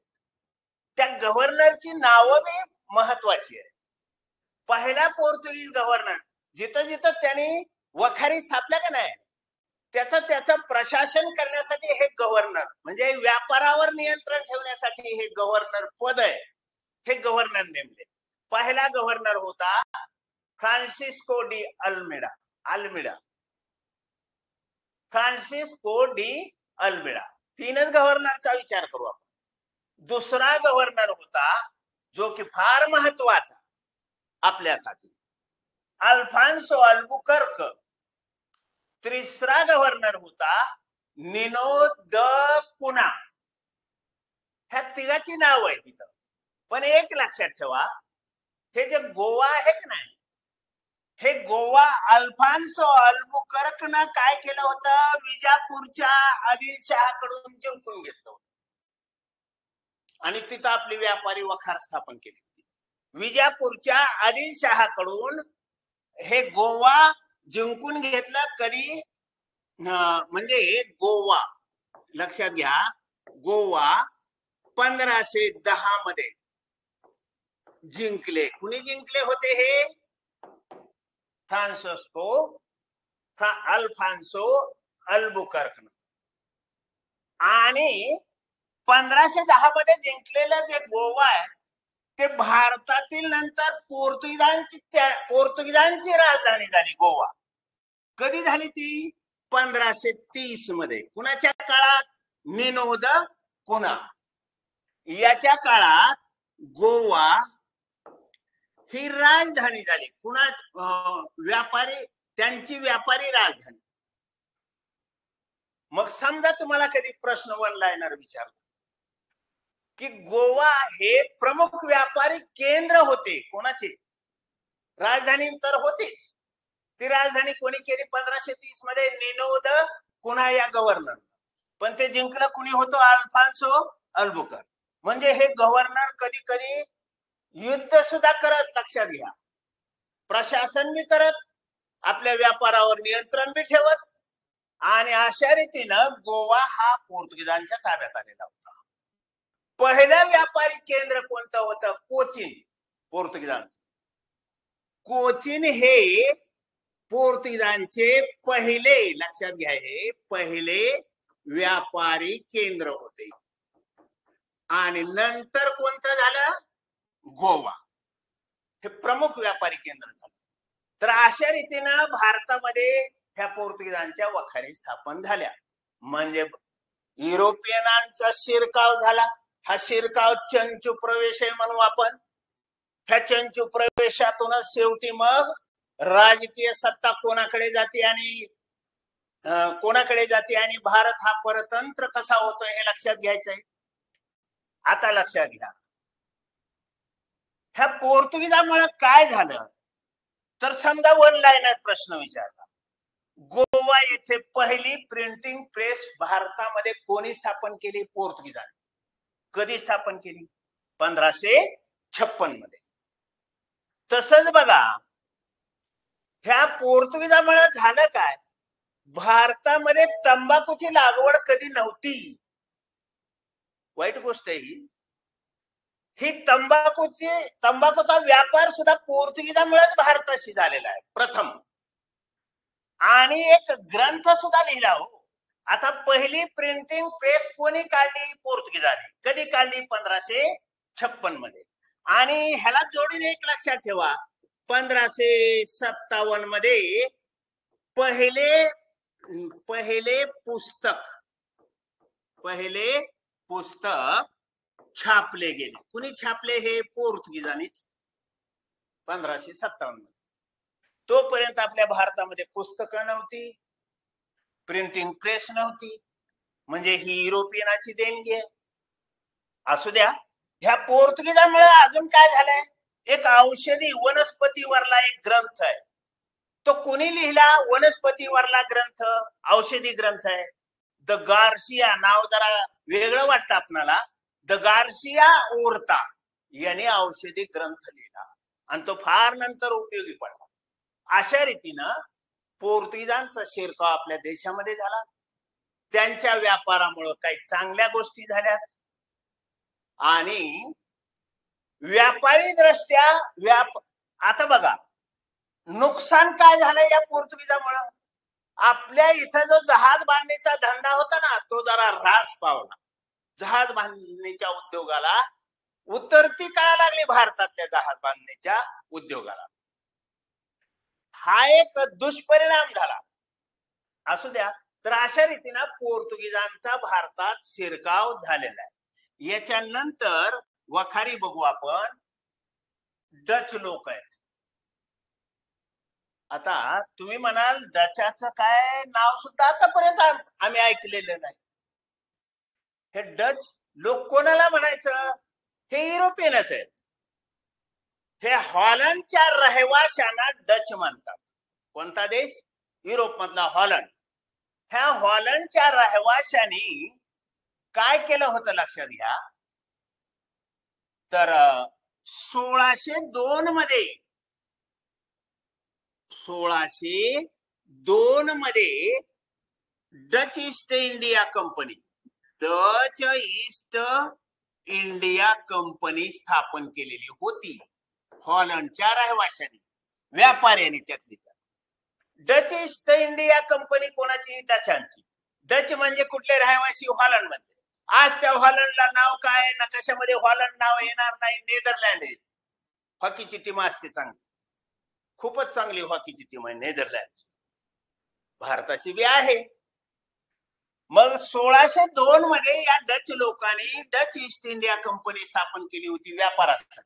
त्या गव्हर्नरची नावं बी महत्वाची आहे पहिला पोर्तुगीज गव्हर्नर जिथं जिथं त्यांनी वखारी स्थापल्या का नाही त्याचं प्रशासन करण्यासाठी हे गव्हर्नर म्हणजे व्यापारावर नियंत्रण ठेवण्यासाठी हे गव्हर्नर पद आहे हे गव्हर्नर नेमले पहिला गव्हर्नर होता Francisco D Almeida Francisco D Almeida तीनच गव्हर्नरचा विचार करू आपण दुसरा गव्हर्नर होता जो की फार महत्वाचा आपल्यासाठी अल्फान्सो अल्बुकर्क तिसरा गव्हर्नर होता निनो द कुना ह्या तिघाची नाव आहे तिथं पण एक लक्षात ठेवा हे जे गोवा आहे की नाही हे गोवा अल्फान्सो अल्बुकर्कनं काय केलं होतं विजापूरच्या आदिलशहाकडून जिंकून घेतलं होतं आणि तिथं आपली व्यापारी वखार स्थापन केली होती विजापूरच्या आदिलशहाकडून हे गोवा जिंकून घेतलं कधी म्हणजे गोवा लक्षात घ्या गोवा 1510 मध्ये जिंकले कुणी जिंकले होते हे अल्फान्सो अल्बुकर्कनं आणि 1510 मध्ये जिंकलेलं जे गोवा आहे ते भारतातील नंतर पोर्तुगीजांची राजधानी झाली गोवा कधी झाली ती 1530 मध्ये कुणाच्या काळात निनो द कुना याच्या काळात गोवा ही राजधानी झाली कुणा व्यापारी त्यांची व्यापारी राजधानी मग समजा तुम्हाला कधी प्रश्न वन लाईनर विचारला की गोवा हे प्रमुख व्यापारी केंद्र होते कोणाचे, राजधानी तर होतीच. ती राजधानी कोणी केली 1530 मध्ये, निनोद कुणा या गव्हर्नर, पण ते जिंकलं कुणी होतो, अल्फान्सो अल्बुकर. म्हणजे हे गव्हर्नर कधी कधी युद्ध सुद्धा करत, लक्षात घ्या, प्रशासन बी करत, आपल्या व्यापारावर नियंत्रण बी ठेवत, आणि अशा रीतीनं गोवा हा पोर्तुगीजांच्या ताब्यात आलेला होता. पहिलं व्यापारी केंद्र कोणतं होतं? कोचीन, पोर्तुगीजांचं. कोचीन हे पोर्तुगीजांचे पहिले, लक्षात घ्या, हे पहिले व्यापारी केंद्र होते. आणि नंतर कोणतं झालं? गोवा हे प्रमुख व्यापारी केंद्र झालं. तर अशा रीतीनं भारतामध्ये ह्या पोर्तुगीजांच्या वखारी स्थापन झाल्या. म्हणजे युरोपियनांचा शिरकाव झाला. हा शिरकाव चंचू प्रवेश आहे म्हणू आपण. ह्या चंचू प्रवेशातूनच शेवटी मग राजकीय सत्ता कोणाकडे जाते आणि भारत हा परतंत्र कसा होतोय हे लक्षात घ्यायचंय. आता लक्षात घ्या, ह्या पोर्तुगीजामुळे काय झालं तर समजा वन लाईनर प्रश्न विचारला, गोवा येथे पहिली प्रिंटिंग प्रेस भारतामध्ये कोणी स्थापन केली? पोर्तुगीजांनी. कधी स्थापन केली? 1556 मध्ये. तसंच बघा, ह्या पोर्तुगीजामुळे झालं काय, भारतामध्ये तंबाखूची लागवड कधी नव्हती. वाईट गोष्ट आहे ही. तंबाखूचा व्यापार सुद्धा पोर्तुगीजामुळेच भारताशी झालेला आहे प्रथम. आणि एक ग्रंथ सुद्धा लिहिला हो. आता पहिली प्रिंटिंग प्रेस कोणी काढली? पोर्तुगीजाने. कधी काढली? 1556 मध्ये. आणि ह्याला जोडून एक लक्षात ठेवा, 1557 मध्ये पहिले पुस्तक छापले गेले. कुणी छापले? हे पोर्तुगीजांनीच 1557 मध्ये. तोपर्यंत आपल्या भारतामध्ये पुस्तकं नव्हती, प्रिंटिंग प्रेस नव्हती. म्हणजे ही युरोपियनाची देणगी आहे. असू द्या, ह्या पोर्तुगीजामुळे अजून काय झालंय, एक औषधी वनस्पतीवरला एक ग्रंथ आहे. तो कोणी लिहिला? वनस्पतीवरला ग्रंथ, औषधी ग्रंथ आहे. द गार्सिया, नाव जरा वेगळं वाटतं आपल्याला, द गार्सिया ओर्ता याने औषधी ग्रंथ लिहिला आणि तो फार नंतर उपयोगी पडला. अशा रीतीनं पोर्तुगीजांचा शिरकाव आपल्या देशामध्ये झाला. त्यांच्या व्यापारामुळे काही चांगल्या गोष्टी झाल्या आणि व्यापारी दृष्ट्या आता बघा, नुकसान काय झालं या पोर्तुगीजामुळे. आपल्या इथं जो जहाज बांधणीचा धंदा होता ना, तो जरा ऱ्हास पावला. जहाज बांधणीच्या उद्योगाला उतरती कळा लागली, भारतातल्या जहाज बांधणीच्या उद्योगाला. हा एक दुष्परिणाम झाला. असू द्या, तर अशा रीतीनं पोर्तुगीजांचा भारतात शिरकाव झालेला आहे. याच्यानंतर वखारी बघू आपण. डच लोक आहेत. आता तुम्ही म्हणाल डचाचं काय नाव सुद्धा आतापर्यंत आम्ही ऐकलेलं नाही. हे डच लोक कोणाला म्हणायचं? हे युरोपियनच आहेत. हे हॉलंडच्या रहिवाशांना डच म्हणतात. कोणता देश? युरोप मधला हॉलंड. ह्या हॉलंडच्या रहिवाशांनी काय केलं होतं लक्षात घ्या, तर 1602 मध्ये डच ईस्ट इंडिया कंपनी स्थापन केलेली होती हॉलंडच्या रहिवाशांनी, व्यापाऱ्यांनी. त्यातली डच ईस्ट इंडिया कंपनी कोणाची? डचांची. डच म्हणजे कुठले रहिवासी? हॉलंड मध्ये. आज त्या हॉलंडला नाव काय? नकाशामध्ये हॉलंड नाव येणार नाही, नेदरलँड आहे. हॉकीची टीम असते चांगली, खूपच चांगली हॉकीची टीम आहे नेदरलँड. भारताची बी आहे. मग 1602 मध्ये या डच लोकांनी डच ईस्ट इंडिया कंपनी स्थापन केली होती व्यापारासाठी.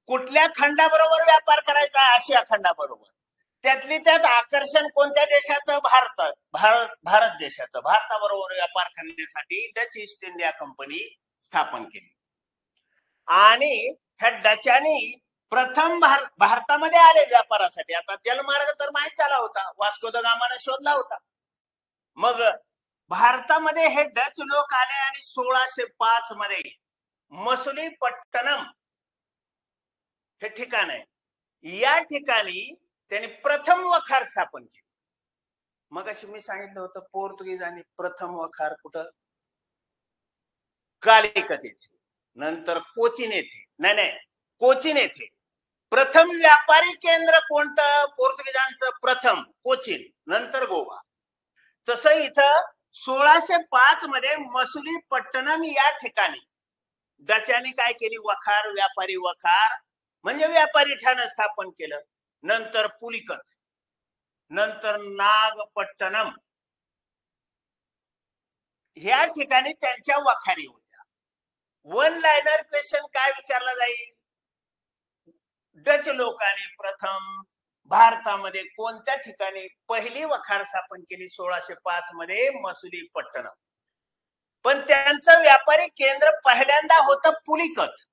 कुठल्या खंडाबरोबर व्यापार करायचा? आशिया खंडाबरोबर. त्यातली त्यात आकर्षण कोणत्या देशाचं? भारत देशाचं. भारताबरोबर व्यापार करण्यासाठी डच ईस्ट इंडिया कंपनी स्थापन केली. आणि ह्या डचांनी प्रथम भारतामध्ये आले व्यापारासाठी. आता जलमार्ग तर माहीत झाला होता, वास्को द गामाने शोधला होता. मग भारतामध्ये हे डच लोक आले आणि 1605 मध्ये मसुलीपट्टणम हे ठिकाण आहे, या ठिकाणी त्यांनी प्रथम वखार स्थापन केले. मग अशी मी सांगितलं होतं पोर्तुगीजांनी प्रथम वखार कुठं? कालिकत येथे, नंतर कोचीन येथे, नाही कोचीन येथे. प्रथम व्यापारी केंद्र कोणतं पोर्तुगीजांचं? प्रथम कोचीन, नंतर गोवा. तसं इथं 1605 मध्ये मसुलीपट्टणम या ठिकाणी डचांनी काय केली? वखार, व्यापारी वखार म्हणजे व्यापारी ठाणं स्थापन केलं. नंतर पुलिकत, नंतर नागपट्टणम, ह्या ठिकाणी त्यांच्या वखारी होत्या. वन लायनर क्वेश्चन काय विचारला जाईल? डच लोकांनी प्रथम भारतामध्ये कोणत्या ठिकाणी पहिली वखार स्थापन केली? 1605 मध्ये मसुलीपट्टणम. पण त्यांचं व्यापारी केंद्र पहिल्यांदा होतं पुलिकत.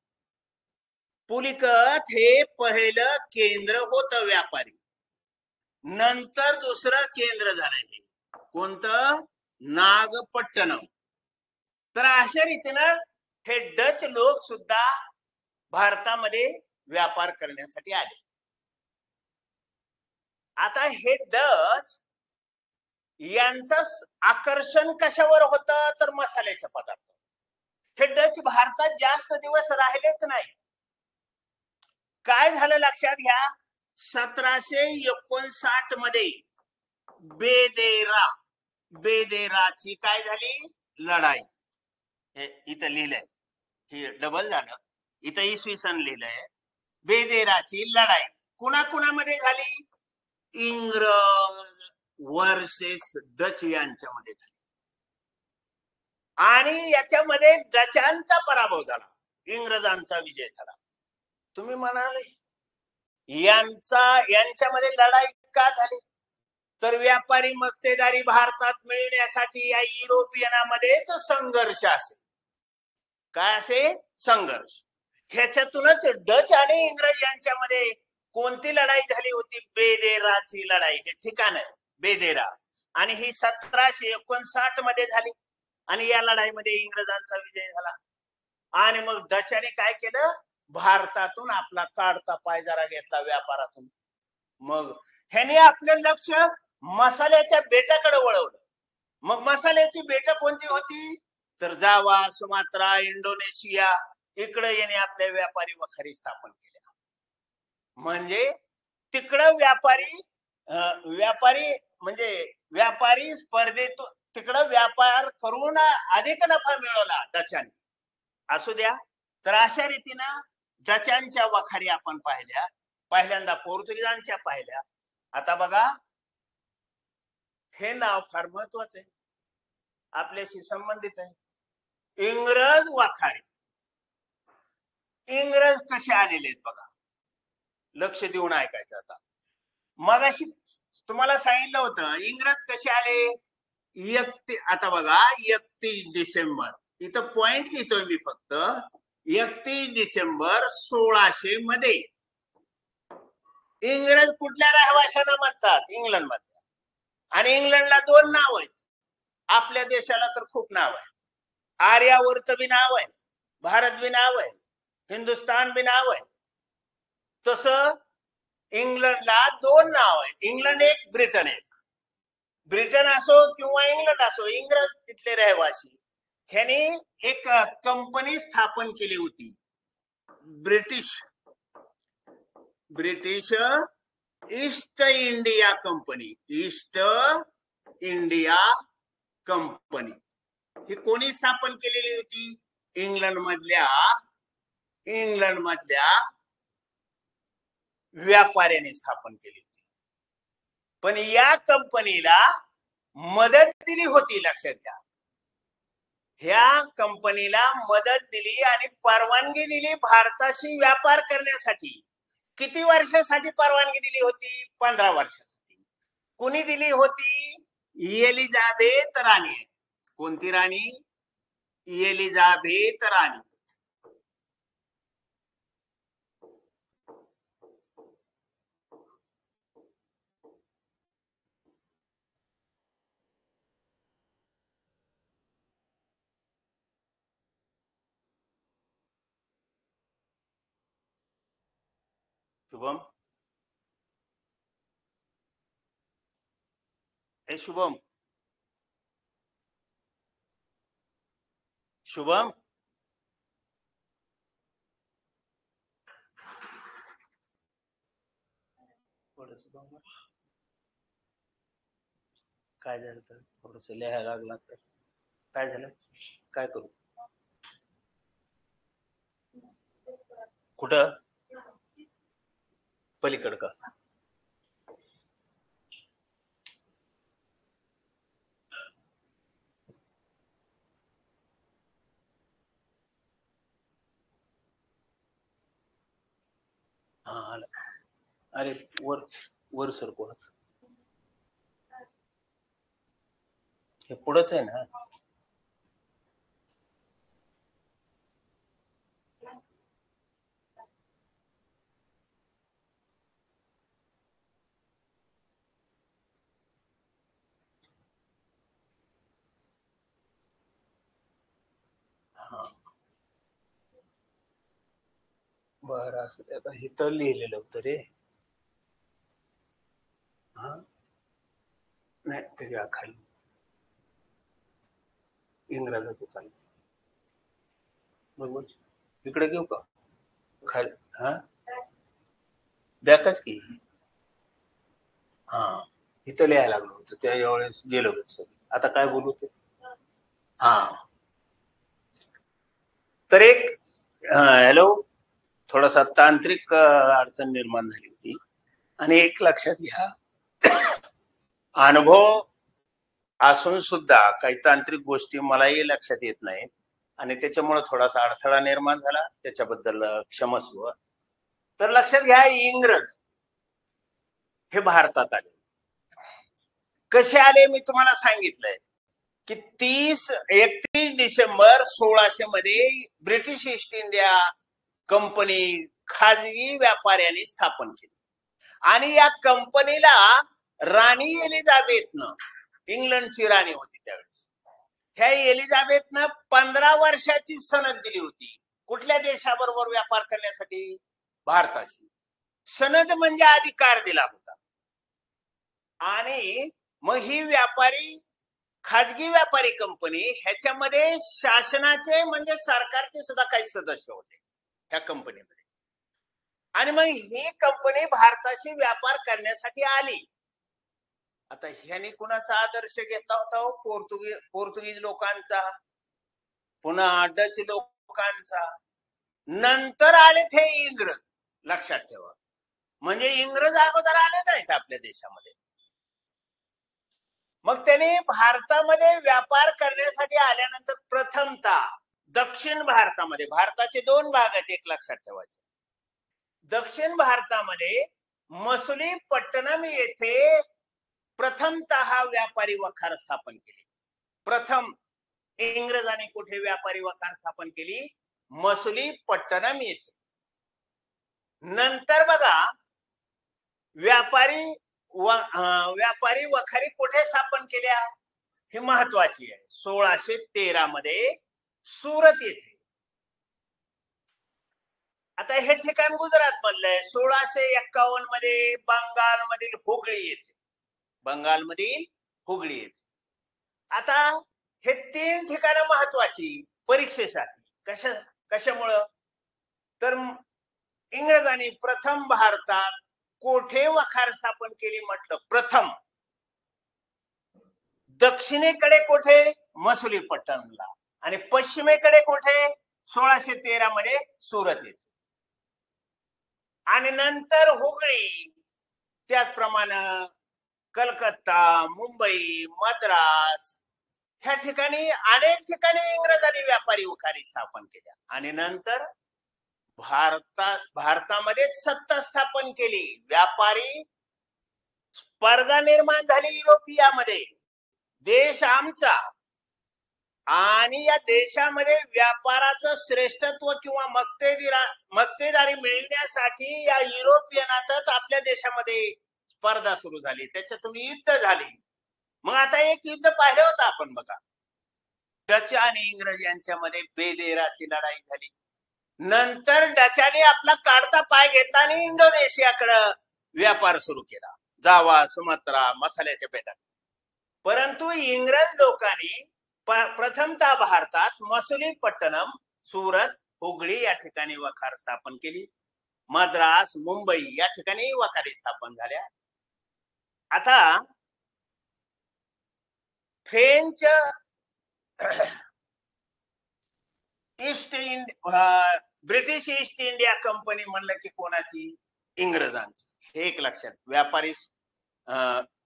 पुलिकत हे पहिलं केंद्र होतं व्यापारी. नंतर दुसरं केंद्र झालं हे कोणतं? नागपट्टणम. तर अशा रीतीनं हे डच लोक सुद्धा भारतामध्ये व्यापार करण्यासाठी आले. आता हे डच यांचं आकर्षण कशावर होतं? तर मसाल्याचे पदार्थ. हे डच भारतात जास्त दिवस राहिलेच नाही. काय झालं लक्षात घ्या, 1759 मध्ये बेदेराची काय झाली? लढाई. हे इथं लिहिलंय, हे डबल झालं, इथं इसवी सन लिहिलंय. बेदेराची लढाई कुणाकुणामध्ये झाली? इंग्रज वर्सेस डच यांच्यामध्ये झाली. आणि याच्यामध्ये डचांचा पराभव झाला, इंग्रजांचा विजय झाला. तुम्ही म्हणाल यांच्यामध्ये लढाई का झाली? तर व्यापारी मक्तेदारी भारतात मिळण्यासाठी या युरोपियनामध्येच संघर्ष असे. काय असे? संघर्ष. ह्याच्यातूनच डच आणि इंग्रज यांच्यामध्ये कोणती लढाई झाली होती? बेदेराची लढाई. हे ठिकाण आहे बेदेरा, आणि ही 1759 मध्ये झाली. आणि या लढाईमध्ये इंग्रजांचा विजय झाला. आणि मग डचाने काय केलं? भारतातून आपला काढता पायजरा घेतला व्यापारातून. मग ह्याने आपलं लक्ष मसाल्याच्या बेटाकडे वळवलं. मग मसाल्याची बेट कोणती होती? तर जावा, सुमात्रा, इंडोनेशिया, इकडे याने आपल्या व्यापारी वखारी स्थापन केल्या. म्हणजे तिकडं व्यापारी स्पर्धेतून तिकडं व्यापार करून अधिक नफा मिळवला डचांनी. असू द्या. तर अशा रीतीनं डचांच्या वखारी आपण पाहिल्या, पहिल्यांदा पोर्तुगीजांच्या पाहिल्या. आता बघा, हे नाव फार महत्वाचं आहे, आपल्याशी संबंधित आहे. इंग्रज वखारी. इंग्रज कसे आलेले आहेत बघा, लक्ष देऊन ऐकायचं. आता मगाशी तुम्हाला सांगितलं होतं इंग्रज कसे आले. आता बघा, 31 डिसेंबर, इथं पॉइंट लिहितोय मी फक्त. 31 डिसेंबर 1600 मध्ये इंग्रज कुठल्या रहिवाशांना म्हणतात? इंग्लंड मध्ये. आणि इंग्लंडला 2 नाव आहेत. आपल्या देशाला तर खूप नाव आहे. आर्यावर्त बी नाव आहे, भारत बी नाव आहे, हिंदुस्तान बी नाव आहे. तसं इंग्लंडला 2 नाव आहेत. इंग्लंड एक, ब्रिटन एक. ब्रिटन असो किंवा इंग्लंड असो, इंग्रज तिथले रहिवासी. ह्याने एक कंपनी स्थापन केली होती, British East India Company. East India Company ही कोणी स्थापन केलेली होती? इंग्लंड मधल्या व्यापाऱ्याने स्थापन केली होती. पण या कंपनीला मदत दिली होती, लक्षात घ्या. ह्या कंपनीला मदत दिली आणि परवानगी दिली भारताशी व्यापार करण्यासाठी. किती वर्षासाठी परवानगी दिली होती? 15 वर्षासाठी. कुणी दिली होती? एलिझाबेथ राणी. कोणती राणी? एलिझाबेथ राणी. शुभम, हे शुभम, शुभम, काय झालं तर थोडस लिहायला लागला तर काय झालं? काय करू? कुठं? पलीकड का? हा आला. अरे वर वर सर कोण? हे पुढंच आहे ना. हा बरं असं आता हे तर लिहिलेलं होतं रे. हा नाही त्याच्या खाली इंग्रजाचं चालू. बरोबर इकडे घेऊ का खाली? हा बॅकच की. हा इथं लिहायला लागलो होतं त्या वेळेस गेलो सर. आता काय बोलू ते? हा तर एक हॅलो, थोडासा तांत्रिक अडचण निर्माण झाली होती. आणि एक लक्षात घ्या, अनुभव असून सुद्धा काही तांत्रिक गोष्टी मलाही लक्षात येत नाहीत आणि त्याच्यामुळे थोडासा अडथळा निर्माण झाला, त्याच्याबद्दल क्षमस्व. तर लक्षात घ्या, इंग्रज हे भारतात आले. कसे आले मी तुम्हाला सांगितलंय की 31 डिसेंबर 1600 मध्ये ब्रिटिश ईस्ट इंडिया कंपनी खाजगी व्यापाऱ्यांनी स्थापन केली. आणि या कंपनीला राणी एलिझाबेथनं, इंग्लंडची राणी होती त्यावेळेस, ह्या एलिझाबेथनं 15 वर्षाची सनद दिली होती. कुठल्या देशाबरोबर व्यापार करण्यासाठी? भारताशी. सनद म्हणजे अधिकार दिला होता. आणि मग ही व्यापारी खाजगी व्यापारी कंपनी, ह्याच्यामध्ये शासनाचे म्हणजे सरकारचे सुद्धा काही सदस्य होते ह्या कंपनीमध्ये. आणि मग ही कंपनी भारताशी व्यापार करण्यासाठी आली. आता ह्याने कुणाचा आदर्श घेतला होता? पोर्तुगीज लोकांचा, पुन्हा डच लोकांचा. नंतर आले ते इंग्रज. लक्षात ठेवा, म्हणजे इंग्रज अगोदर आले नाहीत आपल्या देशामध्ये. मग त्यांनी भारतामध्ये व्यापार करण्यासाठी आल्यानंतर प्रथमतः दक्षिण भारतामध्ये, भारताचे 2 भाग आहेत एक लक्षात ठेवायचे. दक्षिण भारतामध्ये मसुलीपट्टणम येथे प्रथमतः व्यापारी वखार स्थापन केली. प्रथम इंग्रजांनी कुठे व्यापारी वखार स्थापन केली? मसुलीपट्टणम येथे. नंतर बघा, व्यापारी वखारी कुठे स्थापन केल्या? हे महत्वाची आहे. 1613 मध्ये सुरत येथे. आता हे ठिकाण गुजरात मधलंय. 1651 मध्ये बंगालमधील हुगळी येथे. बंगालमधील हुगळी येथे. आता हे 3 ठिकाणं महत्वाची परीक्षेसाठी. कशामुळं? तर इंग्रजांनी प्रथम भारतात कोठे वखार स्थापन केली म्हटलं? प्रथम दक्षिणेकडे कोठे? मसुलीपट्टणमला. आणि पश्चिमेकडे कोठे? 1613 मध्ये सुरत येथे. आणि नंतर हुगळी, त्याचप्रमाणे कलकत्ता, मुंबई, मद्रास ह्या ठिकाणी अनेक ठिकाणी इंग्रजांनी व्यापारी वखारी स्थापन केल्या. आणि नंतर भारतामध्येच सत्ता स्थापन केली. व्यापारी स्पर्धा निर्माण झाली युरोपियामध्ये. देश आमचा आणि या देशामध्ये व्यापाराचं श्रेष्ठत्व किंवा मक्तेदारी मिळवण्यासाठी या युरोपियनातच आपल्या देशामध्ये स्पर्धा सुरू झाली. त्याच्यातून युद्ध झाली. मग आता एक युद्ध पाहिलं होतं आपण बघा, डच आणि इंग्रज यांच्यामध्ये बेदेराची लढाई झाली. नंतर डचाने आपला काढता पाय घेतला आणि इंडोनेशियाकडे व्यापार सुरू केला, जावा, सुमात्रा, मसाल्याच्या बेटात. परंतु इंग्रज लोकांनी प्रथमतः भारतात मसुलीपट्टणम, सुरत, हुगळी या ठिकाणी वखार स्थापन केली. मद्रास, मुंबई या ठिकाणी वखारी स्थापन झाल्या. आता French British East India company म्हणलं की कोणाची? इंग्रजांची. हे एक लक्षात.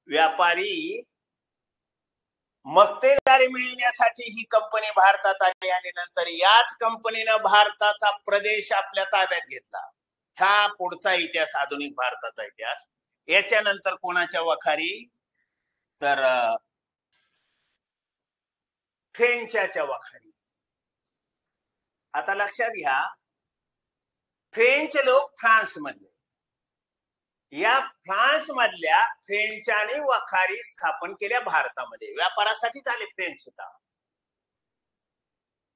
व्यापारी मक्तेदारी मिळवण्यासाठी ही कंपनी भारतात आली आणि नंतर याच कंपनीनं भारताचा प्रदेश आपल्या ताब्यात घेतला. हा पुढचा इतिहास, आधुनिक भारताचा इतिहास. याच्यानंतर कोणाच्या वखारी? तर फ्रेंचच्या वखारी. आता लक्षात घ्या, फ्रेंच लोक फ्रान्स मधले, या फ्रान्स मधल्या फ्रेंचाने वखारी स्थापन केल्या भारतामध्ये. व्यापारासाठीच आले फ्रेंच सुद्धा.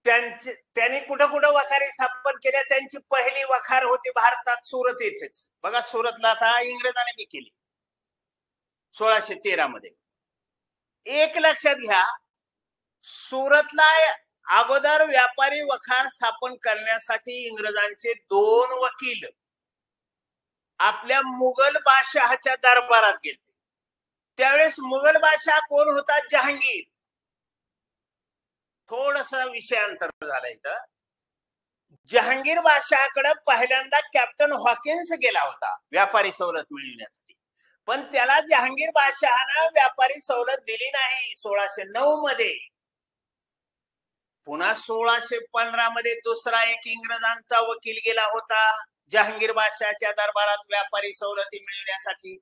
त्यांनी कुठं कुठं वखारी स्थापन केल्या? त्यांची पहिली वखार होती भारतात, सुरत येथेच. बघा, सुरतला आता इंग्रजांनी बी केली 1613 मध्ये. एक लक्षात घ्या, सुरतला अगोदर व्यापारी वखार स्थापन करण्यासाठी इंग्रजांचे 2 वकील आपल्या मुघल बादशहाच्या दरबारात गेले. त्यावेळेस मुघल बादशाह कोण होता? जहांगीर. थोडासा विषयांतर झाला इथं. जहांगीर बादशहाकडे पहिल्यांदा कॅप्टन हॉकिन्स गेला होता व्यापारी सवलत मिळवण्यासाठी, पण त्याला जहांगीर बादशहानं व्यापारी सवलत दिली नाही 1609 मध्ये. पुन्हा 1615 मध्ये दुसरा एक इंग्रजांचा वकील गेला होता जहांगीर बादशहाच्या दरबारात व्यापारी सवलती मिळवण्यासाठी.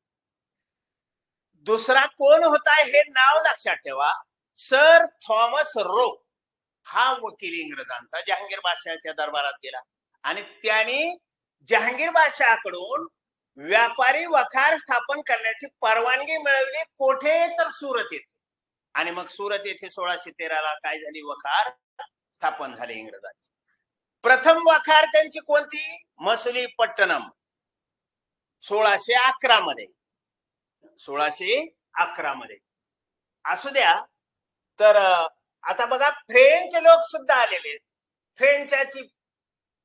दुसरा कोण होता हे नाव लक्षात ठेवा, सर थॉमस रो. हा वकील इंग्रजांचा जहांगीर बादशहाच्या दरबारात गेला आणि त्याने जहांगीर बादशहाकडून व्यापारी वखार स्थापन करण्याची परवानगी मिळवली. कोठे? तर सुरत येथे. आणि मग सुरत येथे 1613 ला काय झाली? वखार स्थापन झाले इंग्रजांची. प्रथम वखार त्यांची कोणती? मसुलीपट्टणम 1611 मध्ये. 1611 मध्ये असू द्या. तर आता बघा, फ्रेंच लोक सुद्धा आलेले. फ्रेंचाची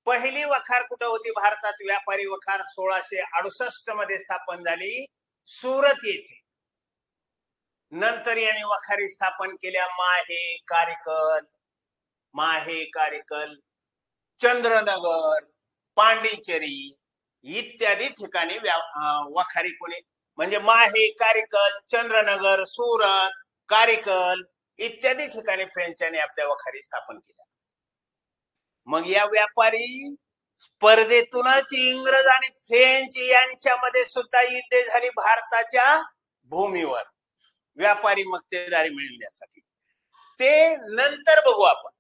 पहिली वखार कुठं होती भारतात? व्यापारी वखार 1668 मध्ये स्थापन झाली सुरत येथे. नंतर यांनी वखारी स्थापन केल्या माहे, कारिकल, चंद्रनगर, पांडिचेरी इत्यादी ठिकाणी वखारी कोणी म्हणजे माहे, कारिकल, चंद्रनगर, सुरत, कारिकल इत्यादी ठिकाणी फ्रेंचाने आपल्या वखारी स्थापन केल्या. मग या व्यापारी स्पर्धेतूनच इंग्रज आणि फ्रेंच यांच्यामध्ये सुद्धा युद्ध झाली भारताच्या भूमीवर व्यापारी मक्तेदारी मिळवण्यासाठी. ते नंतर बघू आपण.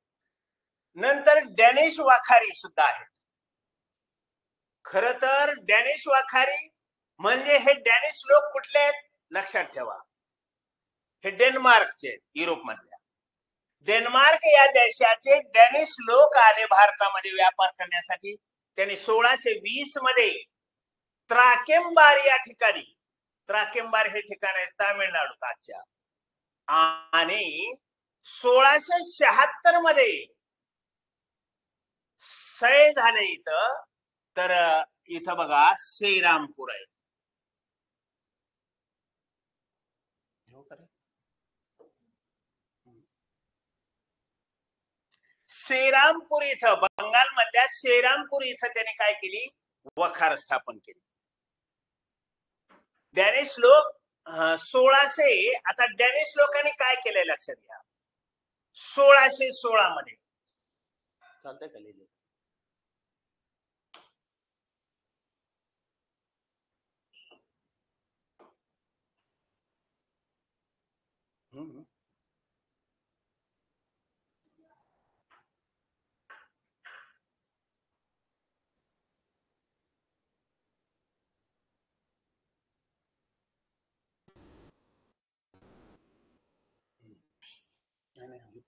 नंतर डॅनिश वखारी सुद्धा आहेत. खर तर डॅनिश वखारी म्हणजे हे डॅनिश लोक कुठले आहेत लक्षात ठेवा. हे डेन्मार्कचे, युरोप मधल्या डेन्मार्क या देशाचे डॅनिश लोक आले भारतामध्ये व्यापार करण्यासाठी. त्यांनी 1620 मध्ये त्राकेंबार या ठिकाणी, त्राकेंबार हे ठिकाण आहे तामिळनाडूत आजच्या, आणि 1676 मध्ये सय झाले इथं. तर इथं बघा श्रीरामपूर आहे. श्रीरामपूर इथं, बंगाल मधल्या श्रीरामपूर इथं त्यांनी काय केली? वखार स्थापन केली. डॅनिश लोक 1600. आता डॅनिश लोकांनी काय केलंय लक्षात घ्या. 1616 मध्ये चालतंय का लिहिलं?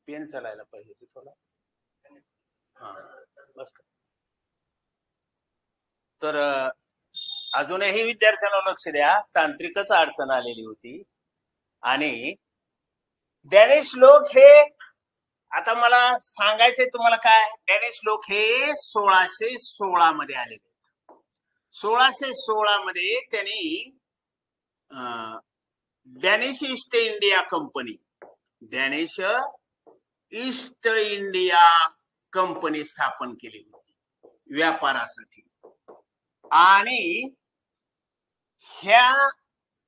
पेन चालायला पाहिजे ते थोडा. हा बस. तर अजूनही विद्यार्थ्यांना लक्ष द्या, तांत्रिकच अडचण आलेली होती. आणि डॅनिश लोक हे, आता मला सांगायचंय तुम्हाला काय, डॅनिश लोक हे 1616 मध्ये आलेले. 1616 मध्ये त्यांनी Danish east India company, Danish east India company स्थापन केली होती व्यापारासाठी. आणि ह्या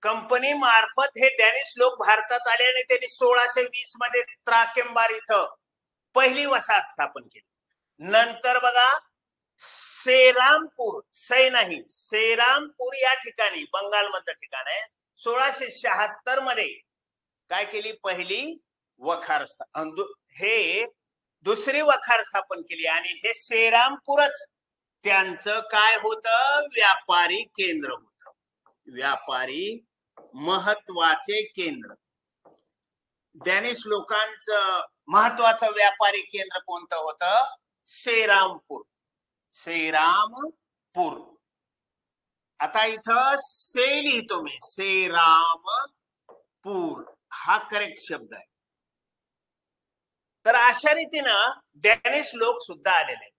कंपनी मार्फत हे डॅनिश लोक भारतात आले आणि त्यांनी 1620 मध्ये त्राकेंबार इथं पहिली वसाहत स्थापन केली. नंतर बघा सेरामपूर, सै नाही, सेरामपूर या ठिकाणी बंगालमधलं ठिकाण आहे. 1676 मध्ये काय केली, पहिली वखार, हे दुसरी वखार स्थापन केली. आणि हे सेरामपूरच त्यांचं काय होतं, व्यापारी केंद्र होतं, व्यापारी महत्वाचे केंद्र. डॅनिश लोकांचं महत्वाचं व्यापारी केंद्र कोणतं होतं, सेरामपूर, सेरामपूर. आता इथं से लिहितो मी, सेरामपूर हा करेक्ट शब्द आहे. तर अशा रीतीनं डॅनिश लोक सुद्धा आलेले आहेत.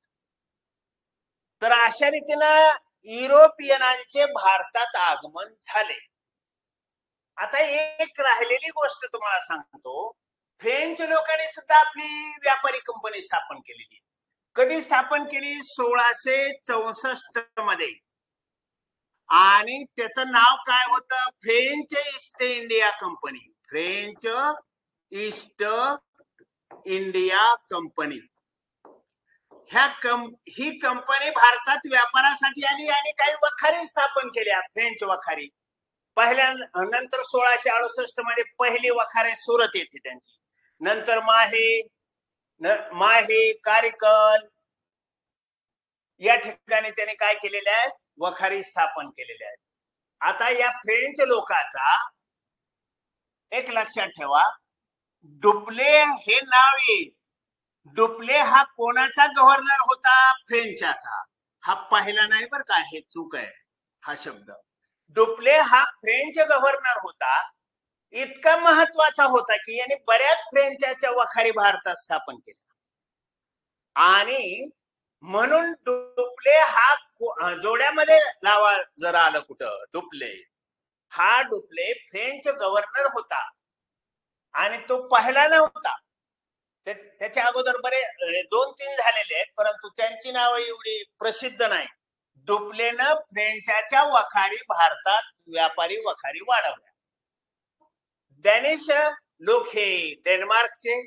तर अशा रीतीनं युरोपियनांचे भारतात आगमन झाले. आता एक राहिलेली गोष्ट तुम्हाला सांगतो, फ्रेंच लोकांनी सुद्धा आपली व्यापारी कंपनी स्थापन केलेली. कधी स्थापन केली, 1664 मध्ये. आणि त्याचं नाव काय होतं, French East India Company, French East India Company. ही कंपनी भारतात व्यापारासाठी आली आणि काही वखारी स्थापन केल्या, फ्रेंच वखारी. पहिल्या नंतर 1668 मध्ये पहिली वखारे सुरत येते त्यांची. नंतर माहे कारिकल या ठिकाणी त्यांनी काय केलेले आहेत, वखारी स्थापन केलेले आहेत. आता या फ्रेंच लोकांचा एक लक्षात ठेवा, डुप्ले हे नाव येईल. डुप्ले हा कोणाचा गव्हर्नर होता, फ्रेंचाचा. हा पहिला नाही बरं का, हे चूक आहे हा शब्द. डुप्ले हा फ्रेंच गव्हर्नर होता, इतका महत्वाचा होता की याने बऱ्याच फ्रेंचाच्या वखारी भारतात स्थापन केल्या. आणि म्हणून डुप्ले हा जोड्यामध्ये लावा जर आलं कुठं, डुप्ले फ्रेंच गव्हर्नर होता आणि तो पहिला नव्हता. त्याच्या अगोदर बरे 2-3 झालेले आहेत, परंतु त्यांची नावं एवढी प्रसिद्ध नाही. डुप्लेनं फ्रेंचाच्या वखारी भारतात व्यापारी वखारी वाढवल्या. डॅनिश लोक हे डेन्मार्कचे,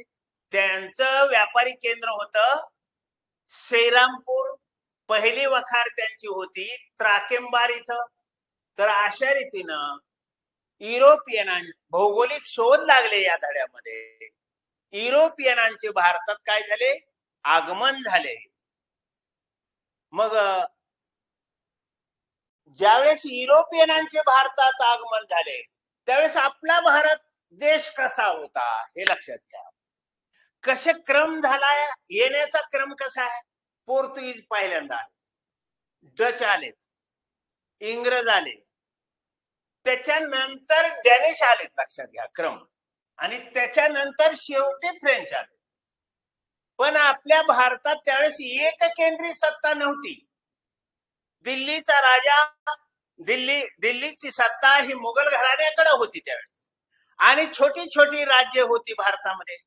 त्यांचं व्यापारी केंद्र होतं सेरामपूर. पहिली वखार त्यांची होती त्राकेंबार इथं. तर अशा रीतीनं युरोपियनां भौगोलिक शोध लागले या धड्यामध्ये. युरोपियनांचे भारतात काय झाले, आगमन झाले. मग ज्यावेळेस युरोपियनांचे भारतात आगमन झाले त्यावेळेस आपला भारत देश कसा होता हे लक्षात घ्या. कसे क्रम झाला, येण्याचा क्रम कसा आहे. पोर्तुगीज पहिल्यांदा आले, डच आलेत, इंग्रज आले, त्याच्यानंतर डॅनिश आलेत, लक्षात घ्या क्रम. आणि त्याच्यानंतर शेवटी फ्रेंच आले. पण आपल्या भारतात त्यावेळेस एक केंद्रीय सत्ता नव्हती. दिल्लीचा राजा, दिल्लीची सत्ता ही मुघल घराण्याकडे होती त्यावेळेस. आणि छोटी छोटी राज्य होती भारतामध्ये.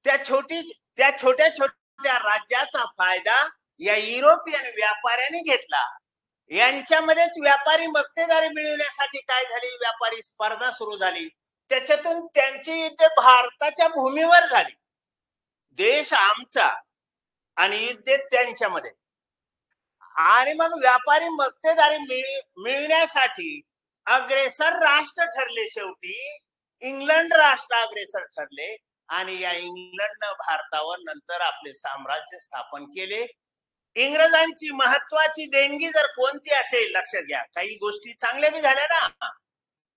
त्या छोट्या छोट्या राज्याचा फायदा या युरोपियन व्यापाऱ्यांनी घेतला. यांच्यामध्येच व्यापारी मक्तेदारी मिळवण्यासाठी काय झाली, व्यापारी स्पर्धा सुरू झाली. त्याच्यातून त्यांची युद्ध भारताच्या भूमीवर झाली. देश आमचा आणि युद्ध त्यांच्यामध्ये. आणि मग व्यापारी मक्तेदारी मिळवण्यासाठी अग्रेसर राष्ट्र ठरले. शेवटी इंग्लंड राष्ट्र अग्रेसर ठरले आणि या इंग्लंडनं भारतावर नंतर आपले साम्राज्य स्थापन केले. इंग्रजांची महत्वाची देणगी जर कोणती असेल, लक्षात घ्या, काही गोष्टी चांगल्या बी झाल्या ना.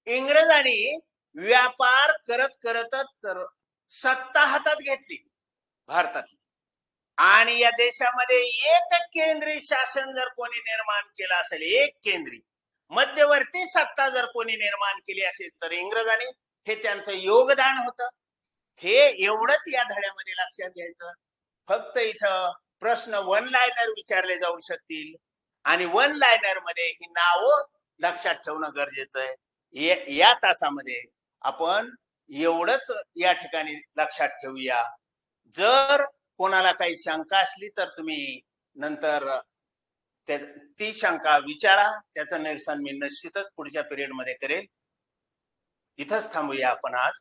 इंग्रजांनी व्यापार करतच सत्ता हातात घेतली भारतातली आणि या देशामध्ये एक केंद्रीय शासन जर कोणी निर्माण केलं असेल, एक केंद्रीय मध्यवर्ती सत्ता जर कोणी निर्माण केली असेल तर इंग्रजांनी, हे त्यांचं योगदान होतं. हे एवढंच या धड्यामध्ये लक्षात घ्यायचं. फक्त इथं प्रश्न वन लायनर विचारले जाऊ शकतील आणि वन लायनर मध्ये ही नावं लक्षात ठेवणं गरजेचं आहे. या तासामध्ये आपण एवढंच या ठिकाणी लक्षात ठेवूया. जर कोणाला काही शंका असली तर तुम्ही नंतर ती शंका विचारा, त्याचं निरसन मी निश्चितच पुढच्या पिरियड मध्ये करेल. इथंच थांबूया आपण आज.